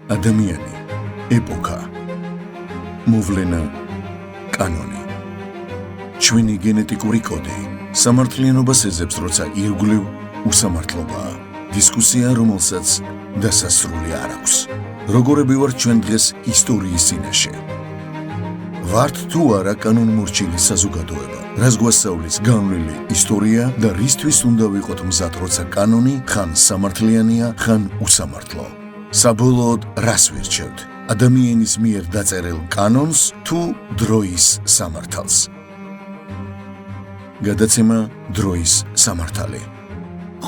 ადამიანი, ეპოქა, მოვლენა, კანონი. ჩვენი გენეტიკური კოდი სამართლიანობას ეძებს, როცა ირგვლივ უსამართლობაა. დისკუსია, რომელსაც დასასრული არ აქვს. როგორები ვართ ჩვენ დღეს ისტორიის წინაშე? ვართ თუ არა კანონმორჩილი საზოგადოება, რას გვასწავლის განვლილი ისტორია და რისთვის უნდა ვიყოთ მზად, როცა კანონი ხან სამართლიანია, ხან უსამართლო. საბოლოოდ რას ვირჩევთ? ადამიანის მიერ დაწერილ კანონს თუ დროის სამართალს? გადაცემა დროის სამართალი.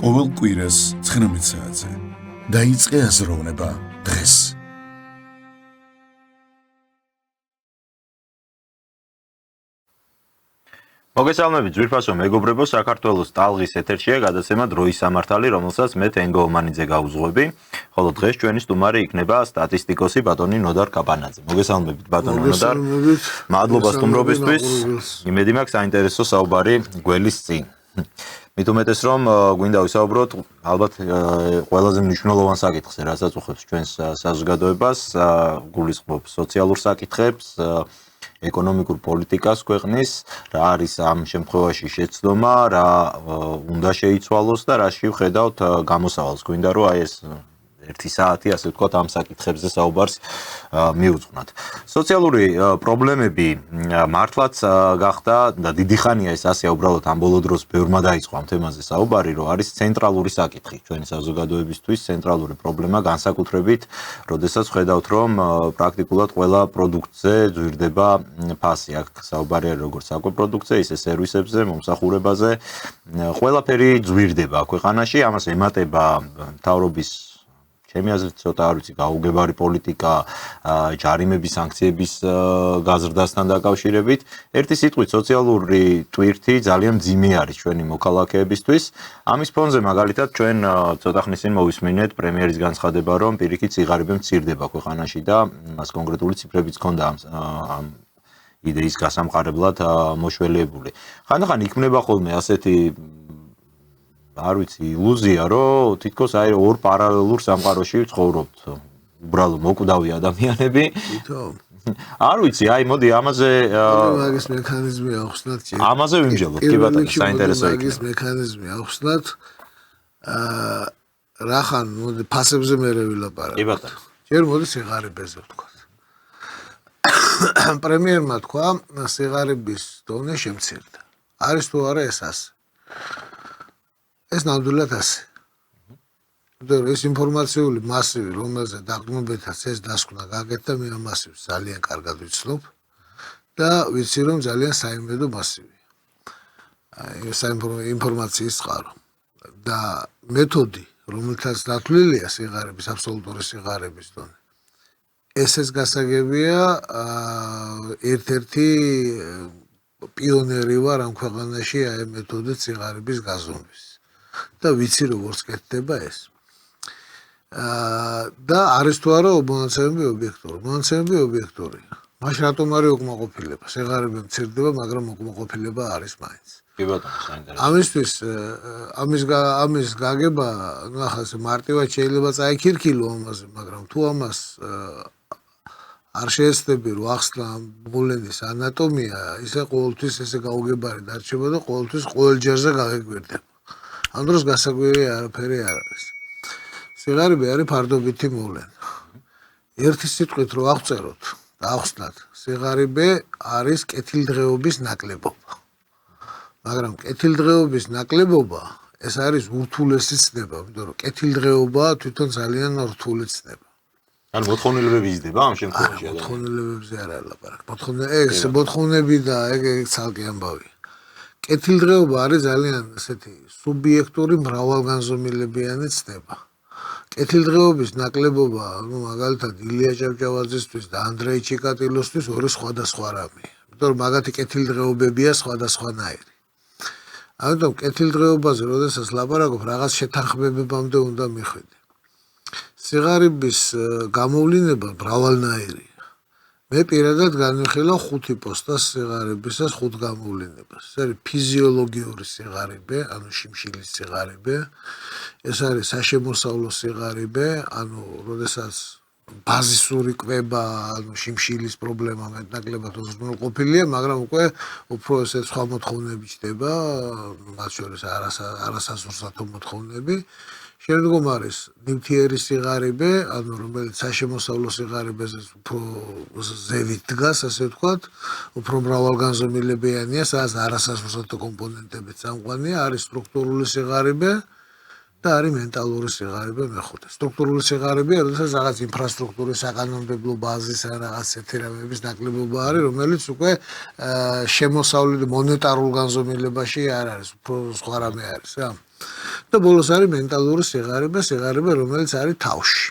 ყოველ კვირას 19 საათზე. დაიწყე აზროვნება დღეს. მოგესალმებით ძვირფასო მეგობრებო, საქართველოს ტალღის ეთერშია გადაცემა დროის სამართალი, რომელსაც მე თენგო ომანიძე გავუძღვები, ხოლო დღეს ჩვენი სტუმარი იქნება სტატისტიკოსი ბატონი ნოდარ კაპანაძე. მოგესალმებით ბატონო ნოდარ. მადლობა სტუმრობისთვის. იმედი მაქვს საინტერესო საუბარი გველის წინ. მით უმეტეს რომ გვინდა ვისაუბროთ ალბათ ყველაზე მნიშვნელოვან საკითხს, რასაც უხდებს ჩვენს საზოგადოებას, გულისხმობს სოციალურ საკითხებს, ეკონომიკურ პოლიტიკას ქვეყნის, რა არის ამ შემთხვევაში შეცდომა, რა უნდა შეიცვალოს და რაში ვხედავთ გამოსავალს. გვინდა რომ აი ეს 1 საათი, ასე ვთქვათ, ამ საკითხებზე საუბარს მივუძღვნათ. სოციალური პრობლემები მართლაც გახდა და დიდი ხანია ეს ასეა, უბრალოდ ამ ბოლო დროს ბევრმა დაიწყო ამ თემაზე საუბარი, რომ არის ცენტრალური საკითხი ჩვენი საზოგადოებისთვის, ცენტრალური პრობლემა განსაკუთრებით, როდესაც ვხედავთ, რომ პრაქტიკულად ყველა პროდუქტზე ძვირდება ფასი. აქ საუბარი არის როგორც საკვე-პროდუქტზე, ისე სერვისებზე, მომსახურებაზე, ყველაფერი ძვირდება ქვეყანაში, ამას ემატება მთავრობის ჩემი აზრით ცოტა არ ვიცი გაუგებარი პოლიტიკა, ჯარიმების, სანქციების გაზრდასთან დაკავშირებით. ერთი სიტყვით სოციალური ტვირთი ძალიან მძიმე არის ჩვენი მოქალაქეებისთვის. ამის ფონზე მაგალითად ჩვენ ცოტა ხნის წინ მოვისმინეთ პრემიერის განცხადება, რომ პირიქით სიღარიბე მცირდება ქვეყანაში და მას კონკრეტული ციფრებიც ჰქონდა ამ იდეის გასამყარებლად მოშველიებული. ხანდახან იქმნება ხოლმე ასეთი არ ვიცი, ილუზია, რომ თითქოს აი ორ პარალელურ სამყაროში ვცხოვრობთ. უბრალოდ მოკვდავი ადამიანები. არ ვიცი, აი მოდი ამაზე მაგის მექანიზმი ახსნათ. ამაზე ვიმჯელოთ, კი ბატონო, საინტერესო იქნება. მაგის მექანიზმი ახსნათ. რახან მოდი ფასებზე მერე ვილაპარაკო. კი ბატონო. ჯერ მოდი სიღარიბეზე ვთქვათ. პრემიერმა თქვა, სიღარიბის დონე შემცირდა. არის თუ არა ეს ასე? ეს ნამდვილად ასე. ეს ინფორმაციული მასივი, რომელზეც დაგმობეთაც ეს დასკვნა გაკეთდა, მე ამ მასივს ძალიან კარგად ვიცნობ და ვიცი, რომ ძალიან საიმედო მასივია. ეს ინფორმაციის წყარო და მეთოდი, რომელთაც დათვლილია სიღარიბის, აბსოლუტური სიღარიბის დონე. ესეც გასაგებია, ერთ-ერთი პიონერი ვარ ამ ქვეყანაში აი მეთოდით სიღარიბის გაზომვის. და ვიცი როგორც კეთდება ეს. და არის თუ არა მონაცემები ობიექტური. მონაცემები ობიექტურია. მაშინ რატომ არის უკმაყოფილება? სიღარიბე მცირდება, მაგრამ უკმაყოფილება არის მაინც. კი ბატონო, საინტერესო. ამისთვის ამის გაგება, ნუ ახლა მარტივად შეიძლება წაიქირქილო ამაზე, მაგრამ თუ ამას არ შეეცდები რომ ახსნა ბულენის ანატომია, ისე ყოველთვის ესე გაუგებარი დარჩება და ყოველთვის ყოველ ჯერზე გაგეკვირდება. ამ დროს გასაკვირი არაფერი არ არის. სიღარიბე არის ფარდობითი მოვლენა. ერთი სიტყვით რო აღწეროთ და ახსნათ, სიღარიბე არის კეთილდღეობის ნაკლებობა. მაგრამ კეთილდღეობის ნაკლებობა ეს არის ურთულესი ცნება, იმიტომ რომ კეთილდღეობა თვითონ ძალიან რთული ცნება. ან მოთხოვნილებები იზრდება ამ შემთხვევაში ადამიანს. მოთხოვნილებებზე არ ალაპარაკ. მოთხოვნები და ეგ ცალკე ამბავია. კეთილდღეობა არის ძალიან ესეთი სუბიექტური მრავალგანზომილებიანი ცნება. კეთილდღეობის ნაკლებობა, ну, მაგალითად ილია ჭავჭავაძისთვის და ანდრეი ჩიკატილოსთვის ორი სხვადასხვა რამეა. იმიტომ რომ მაგათი კეთილდღეობებია სხვადასხვანაირი. ამიტომ კეთილდღეობაზე, როდესაც ლაპარაკობ, რაღაც შეთანხმებებამდე უნდა მიხვიდე. სიღარიბის გამოვლინება მრავალნაირია. მე პირადად განვიხილავ 5 პოსტას სიღარიბისას 5 გამოვლენებას. ეს არის ფიზიოლოგიური სიღარიბე, ანუ შიმშილის სიღარიბე. ეს არის საშემოსავლო სიღარიბე, ანუ როდესაც ბაზისური კვება, ანუ შიმშილის პრობლემა მეტნაკლებად უზრუნველყოფილია, მაგრამ უკვე უფრო ესე სხვა მოთხოვნები ჩდება, მათ შორის არასასურსათო მოთხოვნები. შემდგომ არის ნივთიერი სიღარიბე, ანუ რომელიც საშემოსავლო სიღარიბეზე უფრო ზევით დგას, ასე ვთქვათ, უფრო მრავალგანზომილებიანია, სადაც არასასურსათო კომპონენტები წამყვანია, არის სტრუქტურული სიღარიბე და არის მენტალური სიღარიბე მეხუთე. სტრუქტურული სიღარიბეა, როდესაც რაღაც ინფრასტრუქტურის საკანონმდებლო ბაზის ან რაღაც ესეთი რამების ნაკლებობა არის, რომელიც უკვე შემოსავლით მონეტარულ განზომილებაში არ არის, უფრო სხვა რამე არის რა. და ბოლოს არის მენტალური სიღარიბე, სიღარიბე, რომელიც არის თავში.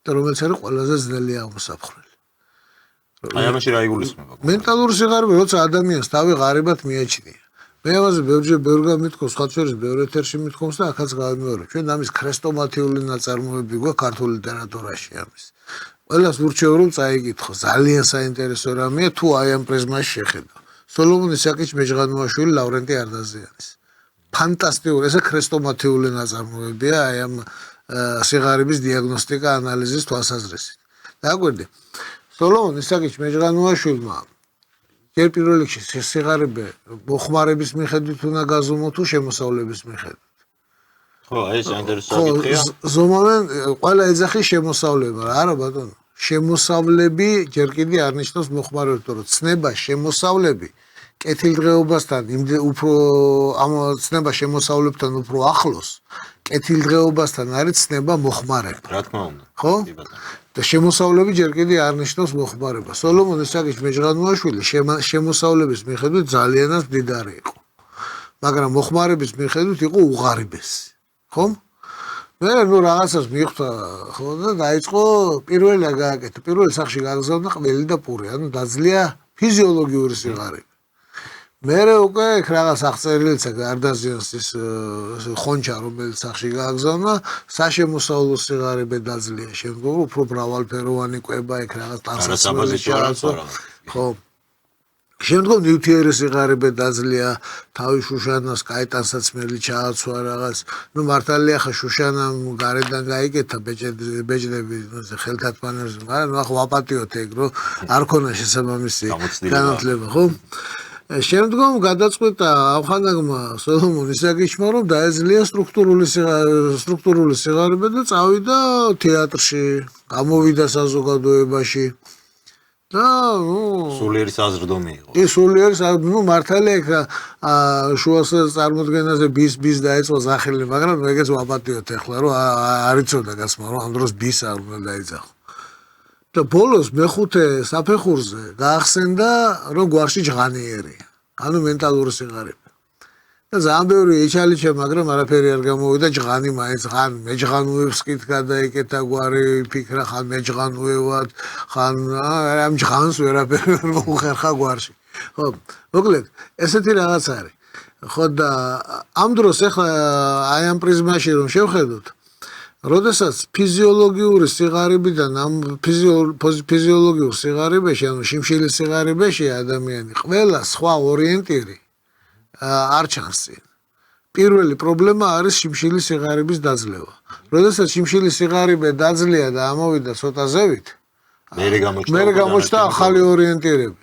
და რომელიც არის ყველაზე ძნელი აღმოსაფხრელი. აი ამაში რა იგულისხმება? მენტალური სიღარიბე, როცა ადამიანს თავი ღარიბად მიაჩნია. მე ამაზე ბევრ გამითქოს, სხვა შორის ბევრ ეთერში მithქოს და ახაც გავიმეორებ. ჩვენ ამის ქრესტომათიული ნაწარმოები გვაქვს ქართულ ლიტერატურაში ამის. ყველას ურჩევ რომ წაიკითხო, ძალიან საინტერესო რამეა თუ აი ამ პრიზმაში შეხედო. სოლომონ ისაკიჩ მეჯღანუაშვილი, ლავრენტი არდაზიანის. ფანტასტიკური, ესე ქრესტომათიული ნაწარმოებია აი ამ სიღარიბის დიაგნოსტიკა, ანალიზის თვალსაზრისით. დაგვერდი. სოლომონ ისაკიჩ მეჯღანუაშვილმა ჯერ პირველ რიგში სიღარიბე მოხმარების მიხედვით უნდა გაზომო თუ შემოსავლების მიხედვით. ხო, ეს საინტერესო საკითხია. ზომავენ ყველა ეძახის შემოსავლება რა, არა ბატონო. შემოსავლები ჯერ კიდე არ ნიშნავს მოხმარებებს, რომ ცნება შემოსავლები კეთილდღეობასთან უფრო ამ ცნება შემოსავლებთან უფრო ახლოს, კეთილდღეობასთან არის ცნება მოხმარება. რა თქმა უნდა. ხო? და შემოსავლები ჯერ კიდე არ ნიშნავს მოხმარება. სოლომონ ისაკიჩ მეჯღანუაშვილი შემოსავლების მიხედვით ძალიანაც მდიდარი იყო. მაგრამ მოხმარების მიხედვით იყო უღარიბესი. ხომ? მე ნუ რაღაცას მიხვდა, ხო და დაიწყო პირველი გააკეთა. პირველ სახში გაგზავნა ყველი და პური, ანუ დაძლია ფიზიოლოგიური სიღარიბე. მერე უკვე ეგ რაღაც აღწერილიც გარდაზიანს ის ხონჩა რომელიც სახში გააგზავნა საშემოსავლო სიღარიბე დაძლია შემდგომ უფრო მრავალფეროვანი კვება ეგ რაღაც ტანსაცმელი ჩააცვა ხო შემდგომ ნივთიერი სიღარიბე დაძლია თავი შუშანას კაი ტანსაცმელი ჩააცვა რაღაც ნუ მართალია ხა შუშანამ გარედან გაიგეთა ბეჭდები ხელთათმანერზე მაგრამ ნუ ახლა ვაპატიოთ ეგ რომ არ ქონა შესაბამისი განათლება ხო შემდგომ გადაწყვიტა ავხანაგმა სოლომონ ისაკიჩმა რომ დაეძლია სტრუქტურული სიღარიბე და წავიდა თეატრში, გამოვიდა საზოგადოებაში და სულიერი საზრდომი იყო. ის სულიერი ნუ მართალია ეგ შუა წარმოდგენაზე ბის დაეწყო სახელი, მაგრამ ეგეც ვაპატიოთ ახლა რომ არ იცოდა გასმა რომ ამ დროს ბის არ უნდა დაიძახო. და ბოლოს მეხუთე საფეხურზე გაახსენდა რომ გვარში ჟღანიერია, ანუ მენტალური სიღარიბე. და ძალიან ბევრი ეჩალიჩა, მაგრამ არაფერი არ გამოვიდა, ჟღანი მაინც ხან მეჯღანუებს კით გადაიკეთა გვარი, ფიქრა ხან მეჯღანუევად, ხან ამ ჟღანს ვერაფერი ვერ მოუხერხა გვარში. ხო, მოკლედ, ესეთი რაღაც არის. ხო და ამ დროს ახლა აი ამ პრიზმაში რომ შევხედოთ როდესაც ფიზიოლოგიური სიღარიბიდან ამ ფიზიოლოგიურ სიღარიბეში, ანუ შიმშილის სიღარიბეში ადამიანი ყველა სხვა ორიენტირი არ ჩანს წინ. პირველი პრობლემა არის შიმშილის სიღარიბის დაძლევა. როდესაც შიმშილის სიღარიბე დაძლია და ამოვიდა ცოტა ზევით, მერე გამოჩნდა ახალი ორიენტირები.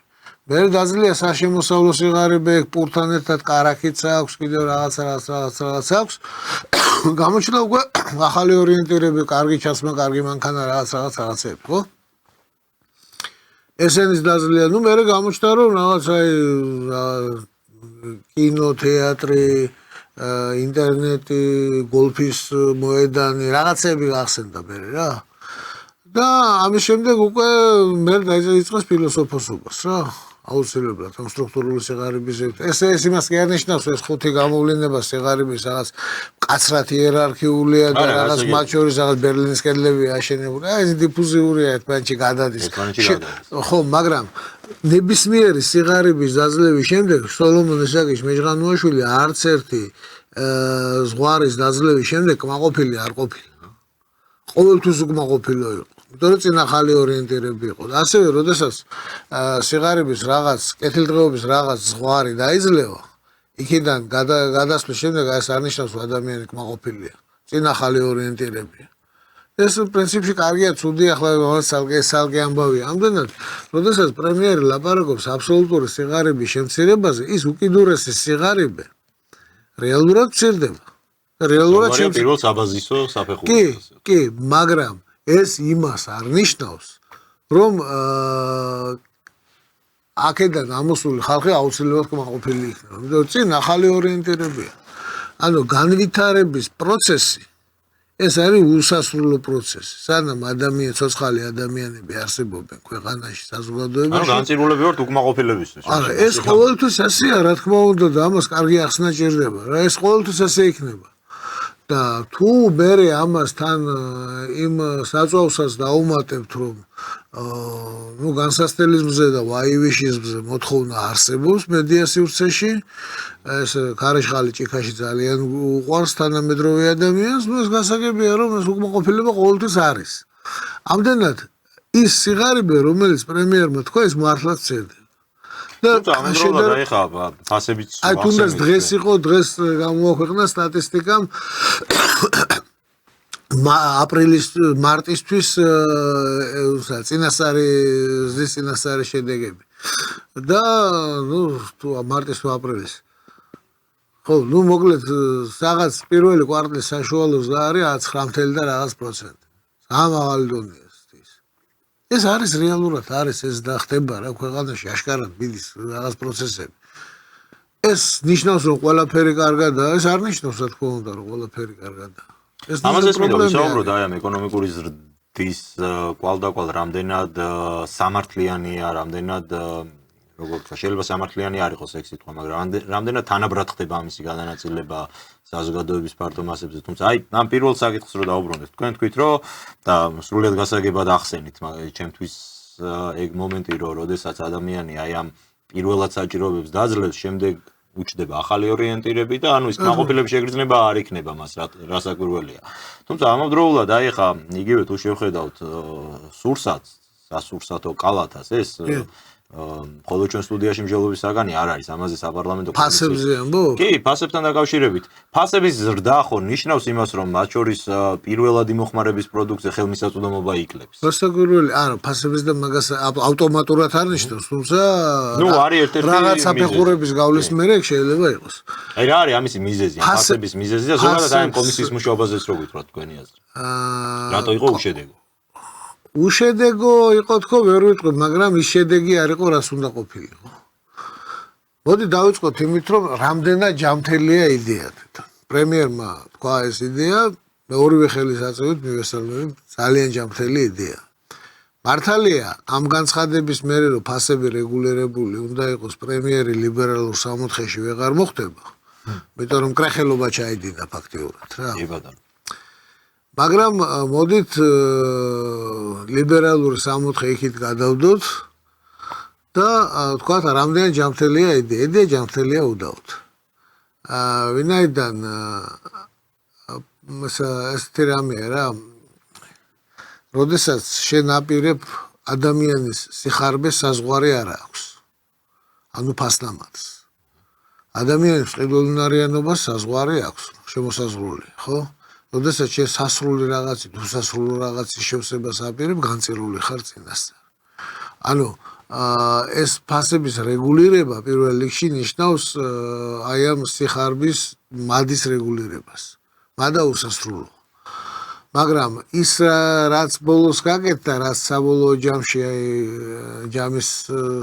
მე დაძლია საშემოსავლო სიღარიბე, პურთან ერთად კარაქიც აქვს, კიდევ რაღაც აქვს. გამოჩნდა უკვე ახალი ორიენტირები, კარგი ჩაცმა, კარგი მანქანა, რაღაცები, ხო? ესენის დაძლია, ნუ მე გამოჩნდა რომ რაღაც აი კინო, თეატრი, ინტერნეტი, გოლფის მოედანი, რაღაცები გახსენდა მე რა. და ამის შემდეგ უკვე მე დაიწყეს ფილოსოფოსობას რა. აუცილებლად ამ სტრუქტურული სიღარიბის ეს იმას კი არ ნიშნავს ეს ხუთი გამოვლინება სიღარიბის რაღაც მკაცრად იერარქიულია და რაღაც მათ შორის რაღაც ბერლინის კედლები აშენებული ეს დიფუზიურია ერთმანეთში გადადის ხო მაგრამ ნებისმიერი სიღარიბის დაძლევის შემდეგ სოლომონ ისაკიჩ მეჯღანუაშვილი არც ერთი ზღვარის დაძლევის შემდეგ კმაყოფილი არ ყოფილა ყოველთვის უკმაყოფილო იყო იმიტომ რომ წინ ახალი ორიენტირები იყო. ასევე, როდესაც სიღარიბის რაღაც, კეთილდღეობის რაღაც ზღვარი დაიძლევა, იქიდან გადასვლის შემდეგ ეს არ ნიშნავს, რომ ადამიანი კმაყოფილია. წინ ახალი ორიენტირებია. ეს პრინციპში კარგია, ცუდი, ახლა სალკე ამბავია. ამდენად, როდესაც პრემიერი ლაპარაკობს აბსოლუტური სიღარიბის შემცირებაზე, ის უკიდურესი სიღარიბე რეალურად მცირდება. რეალურად პირველ საბაზისო საფეხურს. კი, მაგრამ ეს იმას არ ნიშნავს, რომ აქედან ამოსული ხალხი აუცილებლად კმაყოფილი იქნება. იმიტომ რომ წინ ახალი ორიენტირებია. ანუ განვითარების პროცესი ეს არის უსასრულო პროცესი. სანამ ცოცხალი ადამიანები არსებობენ ქვეყანაში, საზოგადოებაში. ანუ განწირულები ვართ უკმაყოფილებისთვის. არა, ეს ყოველთვის ასეა, რა თქმა უნდა, და ამას კარგი ახსნა ჭირდება. რა, ეს ყოველთვის ასე იქნება. და თუ მერე ამას თან იმ საწვავსაც დაუმატებთ, რომ განსასწრების მზე და ვაივიშის მზე მოთხოვნა არსებობს მედია სივრცეში, ეს ქარიშხალი ჭიქაში ძალიან უყვარს თანამედროვე ადამიანს, ეს გასაგებია, რომ ეს უკმაყოფილება ყოველთვის არის. ამდენად ის სიღარიბე, რომელიც პრემიერმა თქვა, ეს მართლაც წერდება. თუმცა ამავდროულად ეხა ფასებიც აი თუნდაც დღეს გამოაქვეყნა სტატისტიკამ მარტისთვის წინასწარი შედეგები და თუ მარტის თუ აპრილის ხო მოკლედ რაღაც პირველი კვარტლის საშუალო ზრდა არის 9 და რაღაც პროცენტი ამავალი დონეა ეს არის რეალურად არის ეს და ხდება რა ქვეყანაში აშკარად მიდის რაღაც პროცესები ეს ნიშნავს რომ ყველაფერი კარგადაა ეს არ ნიშნავს რა თქმა უნდა რომ ყველაფერი კარგადაა ეს ამაზე მინდა ვისაუბროთ აი ამ ეკონომიკური ზრდის კვალდაკვალ რამდენად სამართლიანია რამდენად როგორ ვთქვა შეიძლება სამართლიანი არ იყოს ეგ სიტყვა მაგრამ რამდენად თანაბრად ხდება ამისი განანაწილება საზოგადოების ფართო მასებზე თუმცა აი ამ პირველ საკითხს რო დაუბრუნდეთ თქვენ თქვით რომ და სრულიად გასაგებად ახსენით ჩემთვის ეგ მომენტი რომ როდესაც ადამიანი აი ამ პირველად საჭიროებებს დაძლევს შემდეგ უჩდება ახალი ორიენტირები და ანუ ის კმაყოფილების შეგრძნება არ იქნება მას რასაკვირველია თუმცა ამავდროულად აი ხა იგივე თუ შევხედავთ სურსათს სასურსათო კალათას ეს ხოლო ჩვენ სტუდიაში მსჯელობის საგანი არ არის ამაზე საპარლამენტო ფასებზე ამბობ? კი, ფასებთან დაკავშირებით. ფასების ზრდა ხო ნიშნავს იმას, რომ მათ შორის პირველადი მოხმარების პროდუქტზე ხელმისაწვდომობა იკლებს. რასაკვირველი, არა, ფასების და მაგას ავტომატურად არ ნიშნავს, თუმცა არის ერთ-ერთი რაღაც საფეხურების გავლის მერე შეიძლება იყოს. აი რა არის ამისი მიზეზი, ფასების მიზეზი და ზოგადად აი ამ კომისიის მუშაობაზეც რო გითხრათ თქვენი აზრი. რატო იყო უშედეგო? უშედეგო იყო თქო ვერ ვიტყვი, მაგრამ ის შედეგი არ იყო, რაც უნდა ყოფილიყო. მოდი დავიწყოთ იმით, რომ რამდენად ჯამთელია იდეა თვითონ. პრემიერმა თქვა ეს იდეა, მე ორივე ხელის აწევით მივესალმები, ძალიან ჯამთელი იდეა. მართალია, ამ განცხადების მერე რომ ფასები რეგულირებული უნდა იყოს პრემიერი ლიბერალურ სამოთხეში ვეღარ მოხდება. იმიტომ რომ კრეხელობა ჩაიდინა ფაქტიურად რა. კი ბატონო. მაგრამ მოდით ლიბერალური სამოთხე იქით გადავდოთ და თქვათ რამდენი ჯამთელია იდეა. იდეა ჯამთელია უდაოდ. ვინაიდან ესეთი რამეა რა. როდესაც შენ აპირებ ადამიანის სიხარბეს საზღვარი არ აქვს. ანუ ფასნამატს. ადამიანის ყიდულნარიანობას საზღვარი აქვს, შემოსაზღვრული, ხო? როდესაც შენ სასრული რაღაცი, უსასრულო რაღაცის შევსებას აპირებ, განწირული ხარ წინასწარ. ანუ ეს ფასების რეგულირება პირველ რიგში ნიშნავს აი ამ სიხარბის მადის რეგულირებას. მადა უსასრულო. მაგრამ ის რაც ბოლოს გაკეთდა, რაც საბოლოო ჯამში ჯამის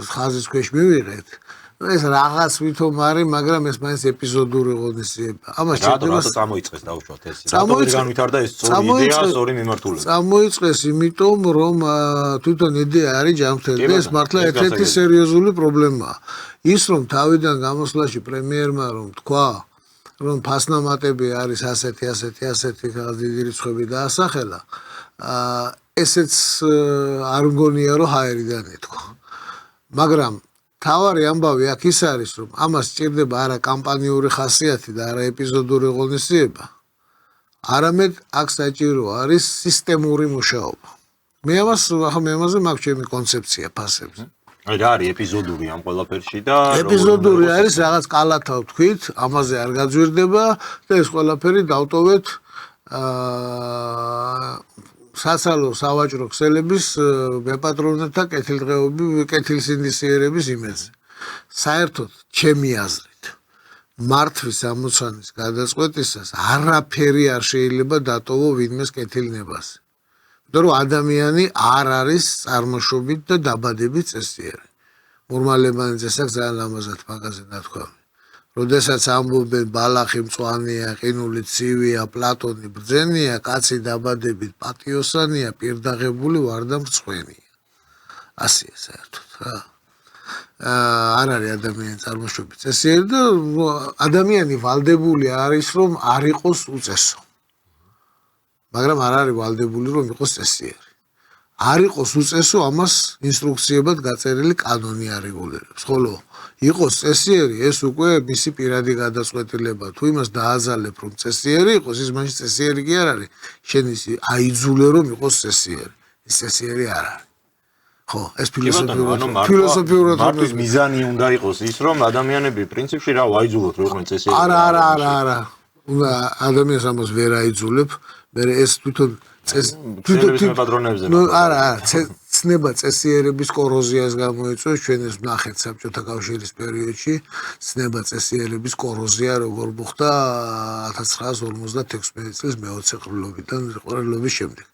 ხაზის ქვეშ მივიღეთ, ეს რაღაც ვითომ არის, მაგრამ ეს მაინც ეპიზოდური ღონისძიება. ამას რატო წამოიწყეს დაუშვათ ეს? რატო ვერ განვითარდა ეს სწორი იდეა, სწორი მიმართულება? წამოიწყეს იმიტომ, რომ თვითონ იდეა არის ჯამთელი და ეს მართლა ერთ-ერთი სერიოზული პრობლემაა. ის რომ თავიდან გამოსვლაში პრემიერმა რომ თქვა, რომ ფასნამატები არის ასეთი დიდი რიცხვები დაასახელა, ესეც არ მგონია რომ ჰაერიდან ეთქვა. მაგრამ თავარი ამბავი აქ ის არის, რომ ამას სჭირდება არა კამპანიური ხასიათი და არა ეპიზოდური ღონისძიება. არამედ აქ საჭირო არის სისტემური მუშაობა. მე ამაზე მაქვს ჩემი კონცეფცია ფასებზე. აი რა არის ეპიზოდური ამ ყველაფერში და ეპიზოდური არის რაღაც კალათა ვთქვით, ამაზე არ გაძვირდება და ეს ყველაფერი დავტოვეთ საცალო სავაჭრო ქსელების ბეპატრონეთა კეთილსინდისიერების იმედზე. საერთოდ ჩემი აზრით მართვის ამოცანის გადაწყვეტისას არაფერი არ შეიძლება დატოვო ვინმეს კეთილნებაზე. იმიტომ რომ ადამიანი არ არის წარმოშობით და დაბადებით წესიერი. მურმალებანიძეს აქვს ძალიან ლამაზად მაგაზე ნათქვამი. როდესაც ამბობენ ბალახი მწვანეა, ყინული ცივია, პლატონი ბრძენია, კაცი დაბადებით პატიოსანია, პირდაღებული ვარდა მრცხვენია. ასეა საერთოდ რა. არ არის ადამიანი წარმოშობით წესიერი და ადამიანი ვალდებული არის რომ არ იყოს უწესო. მაგრამ არ არის ვალდებული რომ იყოს წესიერი. არ იყოს უწესო, ამას ინსტრუქციებად გაწერილი კანონი არეგულირებს. ხოლო იყოს წესიერი, ეს უკვე მისი პირადი გადაწყვეტილება. თუ იმას დააძალებ რომ წესიერი იყოს, ის მაშინ წესიერი კი არ არის. შენ ისი აიძულე რომ იყოს წესიერი. ის წესიერი არ არის. ხო, ეს ფილოსოფიურად მართვის მიზანი უნდა იყოს ის, რომ ადამიანები პრინციპში რა ვაიძულოთ რომ იყვნენ წესიერი. არა. უნდა ადამიანს ამას ვერ აიძულებ. მე ეს თვითონ არა, ცნება წესიერების კოროზიას გამოიწვევს, ჩვენ ეს ვნახეთ საბჭოთა კავშირის პერიოდში, ცნება წესიერების კოროზია როგორ მოხდა 1956 წლის მე-20 ყრილობის შემდეგ.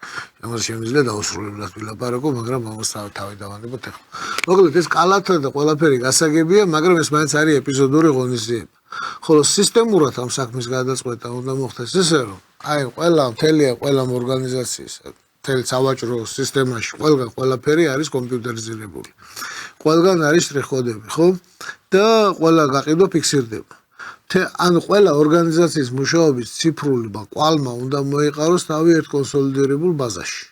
ამას შემიძლია დაუსრულებლად ვილაპარაკო, მაგრამ ამას თავი დავანებოთ ახლა. მოკლედ ეს კალათა და ყველაფერი გასაგებია, მაგრამ ეს მაინც არის ეპიზოდური ღონისძიება. ხოლო სისტემურად ამ საქმის გადაწყვეტა უნდა მოხდეს ესე რომ აი ყველა ორგანიზაციის მთელ სავაჭრო სისტემაში ყველაფერი არის კომპიუტერიზირებული. ყველგან არის შტრიხ-კოდები, ხო? და ყველა გაყიდვა ფიქსირდება. ანუ ყველა ორგანიზაციის მუშაობის ციფრულობა კვალმა უნდა მოიყაროს თავი ერთ კონსოლიდირებულ ბაზაში.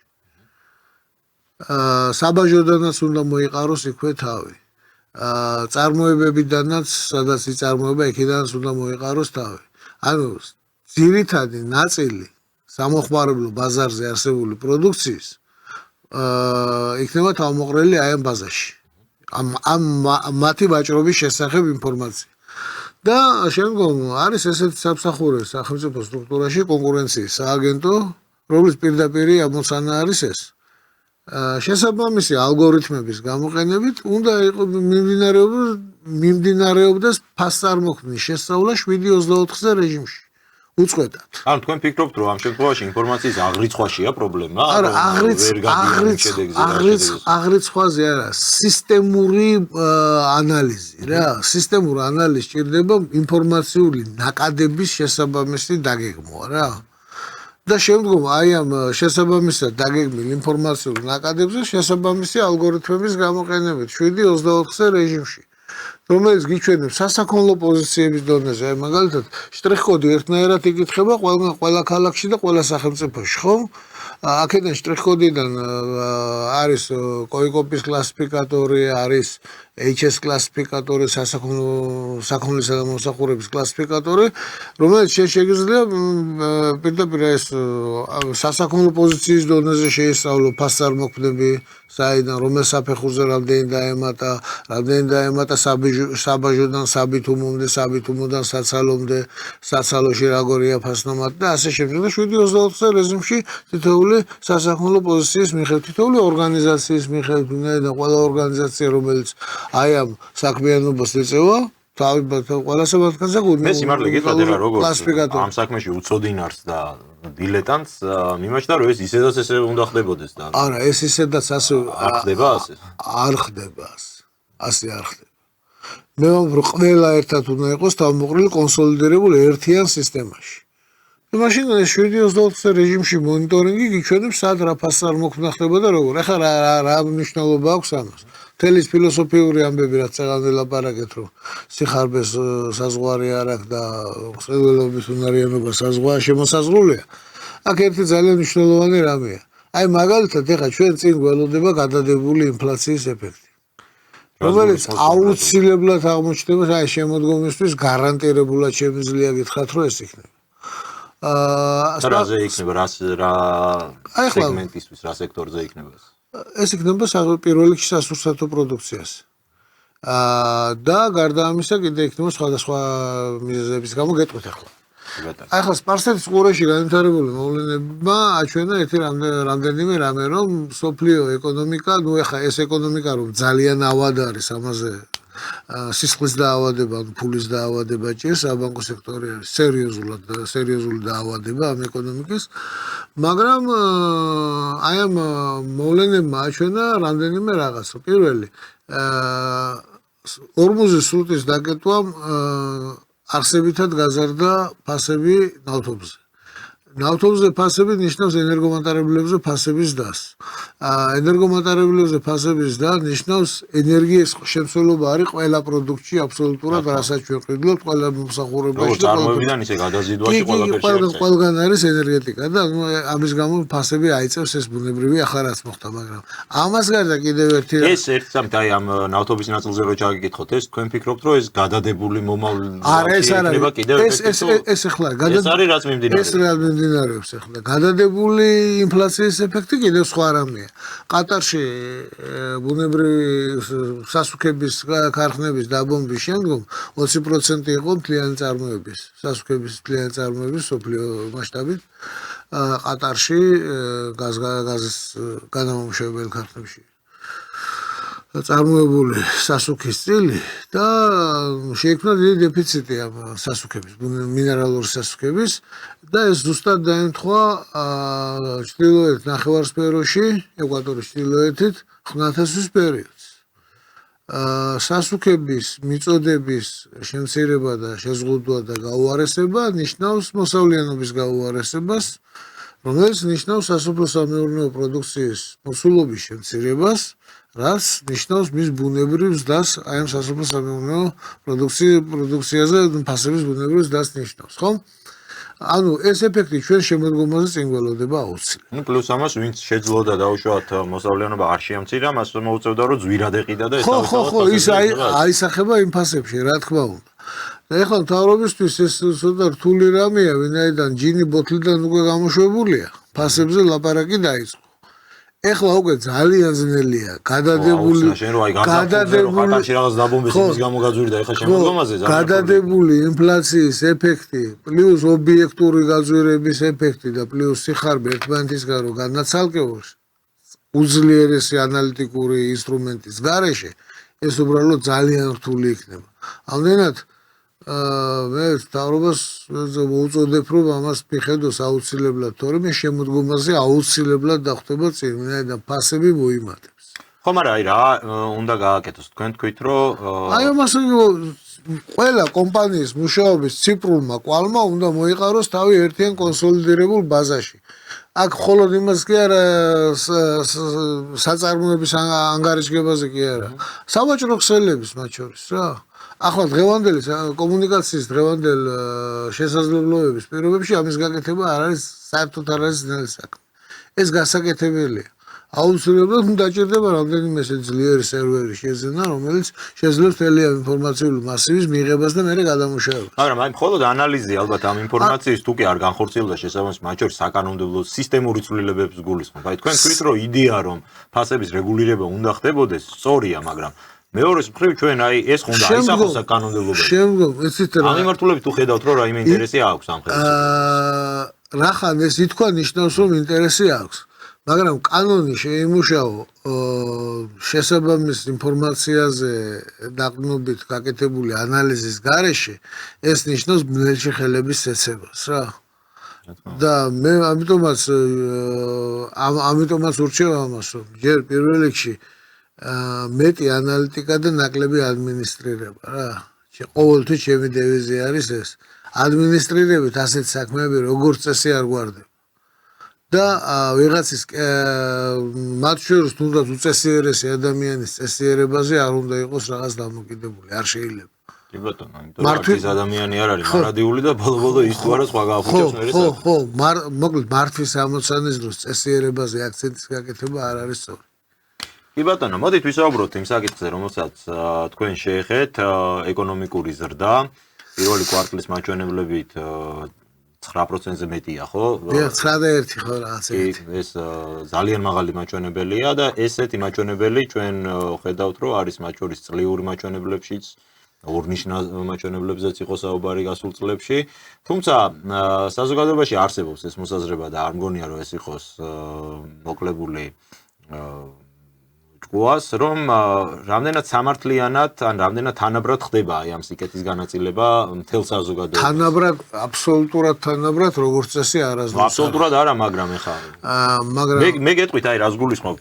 საბაჟოდანაც უნდა მოიყაროს იქვე თავი. წარმოებებიდანაც, სადაც იწარმოება, იქიდანაც უნდა მოიყაროს თავი. ანუ ძირითადი ნაწილი სამოხმარებლო ბაზარზე არსებული პროდუქციის იქნება თავმოყრილი აი ამ ბაზაში. ამ მათი ვაჭრობის შესახებ ინფორმაცია. და შემდგომ არის ესეთი სამსახური სახელმწიფო სტრუქტურაში კონკურენციის სააგენტო, რომლის პირდაპირ ამოცანა არის ეს. შესაბამისი ალგორითმების გამოყენებით უნდა მიმდინარეობდეს ფასწარმოქმნის შესწავლა 7-24-ზე რეჟიმში. უწყვეტად. ანუ თქვენ ფიქრობთ, რომ ამ შემთხვევაში ინფორმაციის აღრიცხვაშია პრობლემა? არა, აღრიცხვაზე არა, სისტემური ანალიზი რა. სისტემური ანალიზი სჭირდება ინფორმაციული ნაკადების შესაბამისი დაგეგმვა რა. და შემდგომ აი ამ შესაბამისად დაგეგმილ ინფორმაციულ ნაკადებზე შესაბამისი ალგორითმების გამოყენებით 7-24-ზე რეჟიმში. რომელიც გიჩვენებს სასაქონლო პოზიციების დონეზე, აი მაგალითად, შტრიხ-კოდი ერთნაირად იკითხება ყველა ქალაქში და ყველა სახელმწიფოში, ხო? აქედან შტრიხ-კოდიდან არის კოიკოპის კლასიფიკატორი, არის HS კლასიფიკატორი, საქონლისა და მომსახურების კლასიფიკატორი, რომელიც შეგვიძლია პირდაპირ ეს სასაქონლო პოზიციის დონეზე შეისწავლო ფასწარმოქმნები, საიდან რომელ საფეხურზე რამდენი დაემატა საბაჟოდან საბითუმომდე, საბითუმოდან საცალომდე, საცალოში როგორია ფასნომატი და ასე შემდეგ. და 7-24-ზე რეჟიმში თითოეული სასაქონლო პოზიციის მიხედვით, თითოეული ორგანიზაციის მიხედვით, და ყველა ორგანიზაცია, რომელიც აი ამ საქმიანობას ეწევა, თავი ყველასა მათგანზე მე სიმართლე გითხრათ ეხლა როგორ ამ საქმეში უცოდინარს და დილეტანტს მიმაჩნდა რომ ეს ისედაც ესე უნდა ხდებოდეს და არა ეს ისედაც ასე არ ხდება ასე არ ხდება ასე არ ხდება მე ვამბობ ყველა ერთად უნდა იყოს თავმოყრილი კონსოლიდირებული ერთიან სისტემაში მაშინ 7-24 რეჟიმში მონიტორინგი გიჩვენებს სად რა ფასწარმოქმნა ხდება და როგორ ეხლა რა მნიშვნელობა აქვს ამას თელის ფილოსოფიური ამბები რაც წეგანზე ლაპარაკეთ რომ სიხარბეს საზღვარი არ აქვს და ქსელებების უნარიანობა საზღვაა შემოსაზღვრულია აქ ერთი ძალიან მნიშვნელოვანი რამეა აი მაგალითად ეხლა ჩვენ წინ გველოდება გადადებული ინფლაციის ეფექტი რომელიც აუცილებლად აღმოჩნდება აი შემოდგომისთვის გარანტირებულად შემიძლია გითხრათ რომ ეს იქნება რაზე იქნება რა სეგმენტისთვის რა სექტორზე იქნება ეს იქნება პირველ რიგში სასურსათო პროდუქციას. და გარდა ამისა კიდე იქნება სხვადასხვა მიზეზების გამო გეტყვით ახლა. ახლა სპარსეთის ყურეში განვითარებული მოვლენებმა აჩვენა ერთი რამდენიმე რამე, რომ სოფლიო ეკონომიკა, ახლა ეს ეკონომიკა რომ ძალიან ავად არის ამაზე სისხლის დაავადება, ფულის დაავადება ჭირს, საბანკო სექტორი არის სერიოზული დაავადება ამ ეკონომიკის, მაგრამ აი ამ მოვლენებმა აჩვენა რამდენიმე რაღაც. პირველი, ორმუზის სრუტის დაკეტვამ არსებითად გაზარდა ფასები ნავთობზე. ნავთობზე ფასები ნიშნავს ენერგომატარებლებზე ფასების დას. ენერგომატარებლებზე ფასების და ნიშნავს ენერგიის შემცველობა არის ყველა პროდუქტში აბსოლუტურად, რასაც ჩვენ ვყიდულობთ, ყველა მომსახურებაში და წარმოებიდან ისე გადაზიდვაში ყველგან არის ენერგეტიკა და ამის გამო ფასები აიწევს ეს ბუნებრივი ახლა რაც მოხდა, მაგრამ ამას გარდა კიდევ ერთი ეს ერთ სამთ აი ამ ნავთობის ნაწილზე რო ჩაგიკითხოთ, ეს თქვენ ფიქრობთ, რომ ეს გადადებული მომავლში იქნება კიდევ ეს ახლა ეს არის რაც მიმდინარეობს ახლა. გადადებული ინფლაციის ეფექტი კიდევ სხვა რამეა. ყატარში ბუნებრივი სასუქების ქარხნების დაბომბვის შემდგომ 20% იყო მთლიანი წარმოების, სასუქების მთლიანი წარმოების სოფლიო მასშტაბით ყატარში გაზის განამამუშავებელი ქარხნებში. წარმოებული სასუქის წილი და შეიქმნა დიდი დეფიციტი ამ სასუქების, მინერალური სასუქების და ეს ზუსტად დაემთხვა ჩრდილოეთ ნახევარსფეროში, ეკვატორის ჩრდილოეთით ხმელთაშუის პერიოდს. სასუქების მიწოდების შემცირება და შეზღუდვა და გაუარესება ნიშნავს მოსავლიანობის გაუარესებას, რომელიც ნიშნავს სასოფლო-სამეურნეო პროდუქციის მოსულობის შემცირებას, რაც ნიშნავს მის ბუნებრივ ზრდას, აი ამ სასოფლო-სამეურნეო პროდუქციაზე ფასების ბუნებრივ ზრდას ნიშნავს, ხო? ანუ ეს ეფექტი ჩვენ შემოდგომაზე წინ გველოდება აუცილებლად. ნუ პლუს ამას ვინც შეძლოდა დაუშვათ მოსავლიანობა არ შეამცირა, მას მოუწევდა რომ ზვირად ეყიდა და ეს ხო, ის აისახება იმ ფასებში, რა თქმა უნდა. და ეხლა მთავრობისთვის ეს ცოტა რთული რამეა, ვინაიდან ჯინი ბოთლიდან უკვე გამოშვებულია, ფასებზე ლაპარაკი დაიწყო. ეხლა უკვე ძალიან ძნელია გადადებული ინფლაციის ეფექტი პლუს ობიექტური გაძვირების ეფექტი და პლუს სიხარბე ერთმანეთისგან რო განაცალკევოს უძლიერესი ანალიტიკური ინსტრუმენტის გარეშე ეს უბრალოდ ძალიან რთული იქნება. ამდენად მე თავრობას მოუწოდებ რომ ამას მიხედოს აუცილებლად, თორემ შემოდგომაზე აუცილებლად დახვდება წინ, ვინაიდან ფასები მოიმატებს. ხო, მაგრამ აი რა უნდა გააკეთოს? თქვენ თქვით რომ აი ამას ყველა კომპანიის მუშაობის ციფრულმა კვალმა უნდა მოიყაროს თავი ერთიან კონსოლიდირებულ ბაზაში. აქ მხოლოდ იმას კი არა საწარმოების ანგარიშგებაზე კი არა, სავაჭრო ქსელების მათ შორის რა. ახლა დღევანდელი კომუნიკაციის დღევანდელ შესაძლებლობების პირობებში ამის გაკეთება არ არის საერთოდ არ არის ძნელი საქმე. ეს გასაკეთებელია. აუცილებლად დაჭირდება რამდენიმე ძლიერი სერვერი შეზენა, რომელიც შეძლებს მთელი ინფორმაციული მასივის მიღებას და მერე გადამუშავებას. მაგრამ აი მხოლოდ ანალიზი ალბათ ამ ინფორმაციის თუ კი არ განხორციელდა შესაბამისად მათ შორის საკანონმდებლო სისტემური ცვლილებებს გულისხმობ. აი თქვენ თქვით რომ იდეა რომ ფასების რეგულირება უნდა ხდებოდეს, სწორია, მაგრამ მეორე მხრივ ჩვენ აი ეს ხონდა აისახოს საკანონმდებლობაზე. შემდგომ იცით რა. ამ მიმართულებით თუ ხედავთ რომ რაიმე ინტერესი აქვს ამ ხელში. რახან ეს ითქვა ნიშნავს რომ ინტერესი აქვს. მაგრამ კანონი შეიმუშაო შესაბამის ინფორმაციაზე დაყრდნობით გაკეთებული ანალიზის გარეშე, ეს ნიშნავს ბნელში ხელების ცეცებას რა. და მე ამიტომაც ურჩევ ამას, რომ ჯერ პირველ რიგში მეტი ანალიტიკა და ნაკლები ადმინისტრირება რა. ყოველთვის ჩემი დევიზი არის ეს. ადმინისტრირებით ასეთ საქმეები როგორც წესი არ გვარდება. და ვიღაცის მათ შორის თუნდაც უწესიერესი ადამიანის წესიერებაზე არ უნდა იყოს რაღაც დამოკიდებული, არ შეიძლება. კი ბატონო, იმიტომ რომ ის ადამიანი არ არის მარადიული და ბოლო-ბოლო ის თუ არა სხვა გაახუჭებს მერე. ხო, მოკლედ მართვის ამოცანის დროს წესიერებაზე აქცენტის გაკეთება არ არის სწორი. კი ბატონო, მოდით ვისაუბროთ იმ საკითხზე, რომელსაც თქვენ შეეხეთ, ეკონომიკური ზრდა, პირველი კვარტლის მაჩვენებლებით 9%-ზე მეტია, ხო? 9.1 ხო რაღაც ერთი. ეს ძალიან მაღალი მაჩვენებელია და ესეთი მაჩვენებელი ჩვენ ხედავთ, რომ არის მათ შორის წლიური მაჩვენებლებშიც ორნიშნა მაჩვენებლებზეც იყო საუბარი გასულ წლებში. თუმცა საზოგადოებაში არსებობს ეს მოსაზრება და არ მგონია რომ ეს იყოს მოკლებული ჭკუას, რომ რამდენად სამართლიანად ან რამდენად თანაბრად ხდება აი ამ სიკეთის განაწილება მთელ საზოგადოებაში. თანაბრად, აბსოლუტურად თანაბრად, როგორც წესი არასდროს. აბსოლუტურად არა, მაგრამ ეხლა მაგრამ მე გეტყვით აი რას გულისხმობ.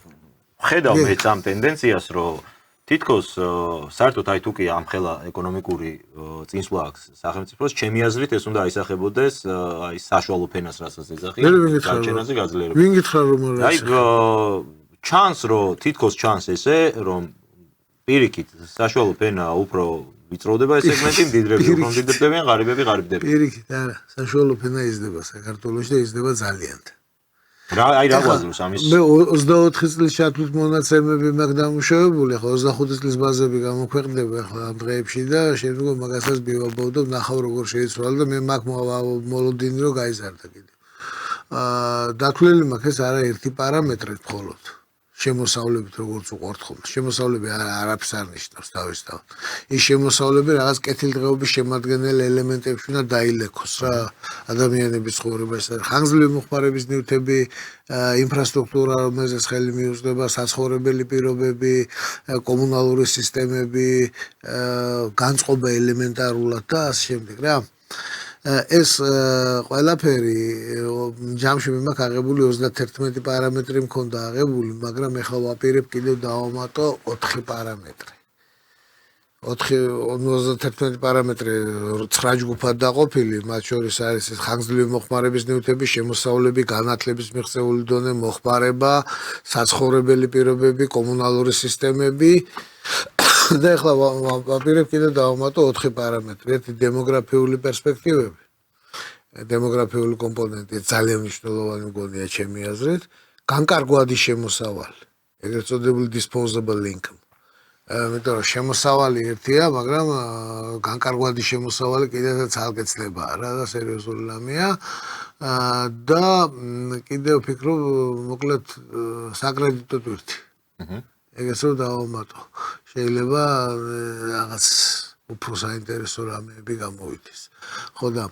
ხედავ მე ამ ტენდენციას, რომ თითქოს საერთოდ აი თუ კი ამ ხელა ეკონომიკური წინსვლა აქვს სახელმწიფოს, ჩემი აზრით ეს უნდა აისახებოდეს აი საშუალო ფენას, რასაც ეძახი, გაჩენაზე გაძლიერება. ვინ გითხრა რომ არა? აი ჩანს რომ თითქოს ჩანს ესე რომ პირიქით საშუალო ფენა უფრო ვიწროვდება ეს სეგმენტი, მდიდრები უფრო მდიდრდებიან, ღარიბები ღარიბდებიან. პირიქით არა, საშუალო ფენა იზრდება საქართველოში და იზრდება ძალიან. აი რა გვაძლევს ამის? მე 24 წლის ჩათვლით მონაცემები მაქვს დამუშავებული, ხო 25 წლის ბაზები გამოქვეყნდება ახლა ამ დღეებში და შემდგომ მაგასაც მივაბავდო, ნახავ როგორ შეიცვალა და მე მაქვს მოლოდინი რომ გაიზარდა კიდე. დათვლილი მაქვს ეს არაერთი პარამეტრი მხოლოდ. შემოსავლებით როგორც უყურთ ხოლმე. შემოსავლები არაფერს არ ნიშნავს თავისთავად. ის შემოსავლები რაღაც კეთილდღეობის შემადგენელ ელემენტებში უნდა დაილექოს რა ადამიანების ცხოვრებას. ხანგრძლივი მოხმარების ნივთები, ინფრასტრუქტურა, რომელზეც ხელი მიუწვდება, საცხოვრებელი პირობები, კომუნალური სისტემები, განწყობა ელემენტარულად და ასე შემდეგ რა. ეს ყველაფერი ჯამში მე მაქვს აღებული 31 პარამეტრი მქონდა აღებული, მაგრამ ეხლა ვაპირებ კიდევ დავამატო 4 პარამეტრი. 31 პარამეტრი 9 ჯგუფად დაყოფილი, მათ შორის არის ხანგრძლივი მოხმარების ნივთები, შემოსავლები, განათლების მიღწეული დონე, მოხმარება, საცხოვრებელი პირობები, კომუნალური სისტემები. და ეხლა ვაპირებ კიდე დავამატო 4 პარამეტრი. ერთი დემოგრაფიული პერსპექტივები. დემოგრაფიული კომპონენტი ძალიან მნიშვნელოვანი მგონია ჩემი აზრით. განკარგვადი შემოსავალი, ეგრეთ წოდებული disposable income. იმიტომ რომ შემოსავალი ერთია, მაგრამ განკარგვადი შემოსავალი კიდევ ცალკე ცნებაა რა და სერიოზული რამეა. და კიდევ ვფიქრობ, მოკლედ საკრედიტო ტვირთი. ეგეც რომ დავამატო. შეიძლება რაღაც უფრო საინტერესო რამეები გამოვიდეს. ხო და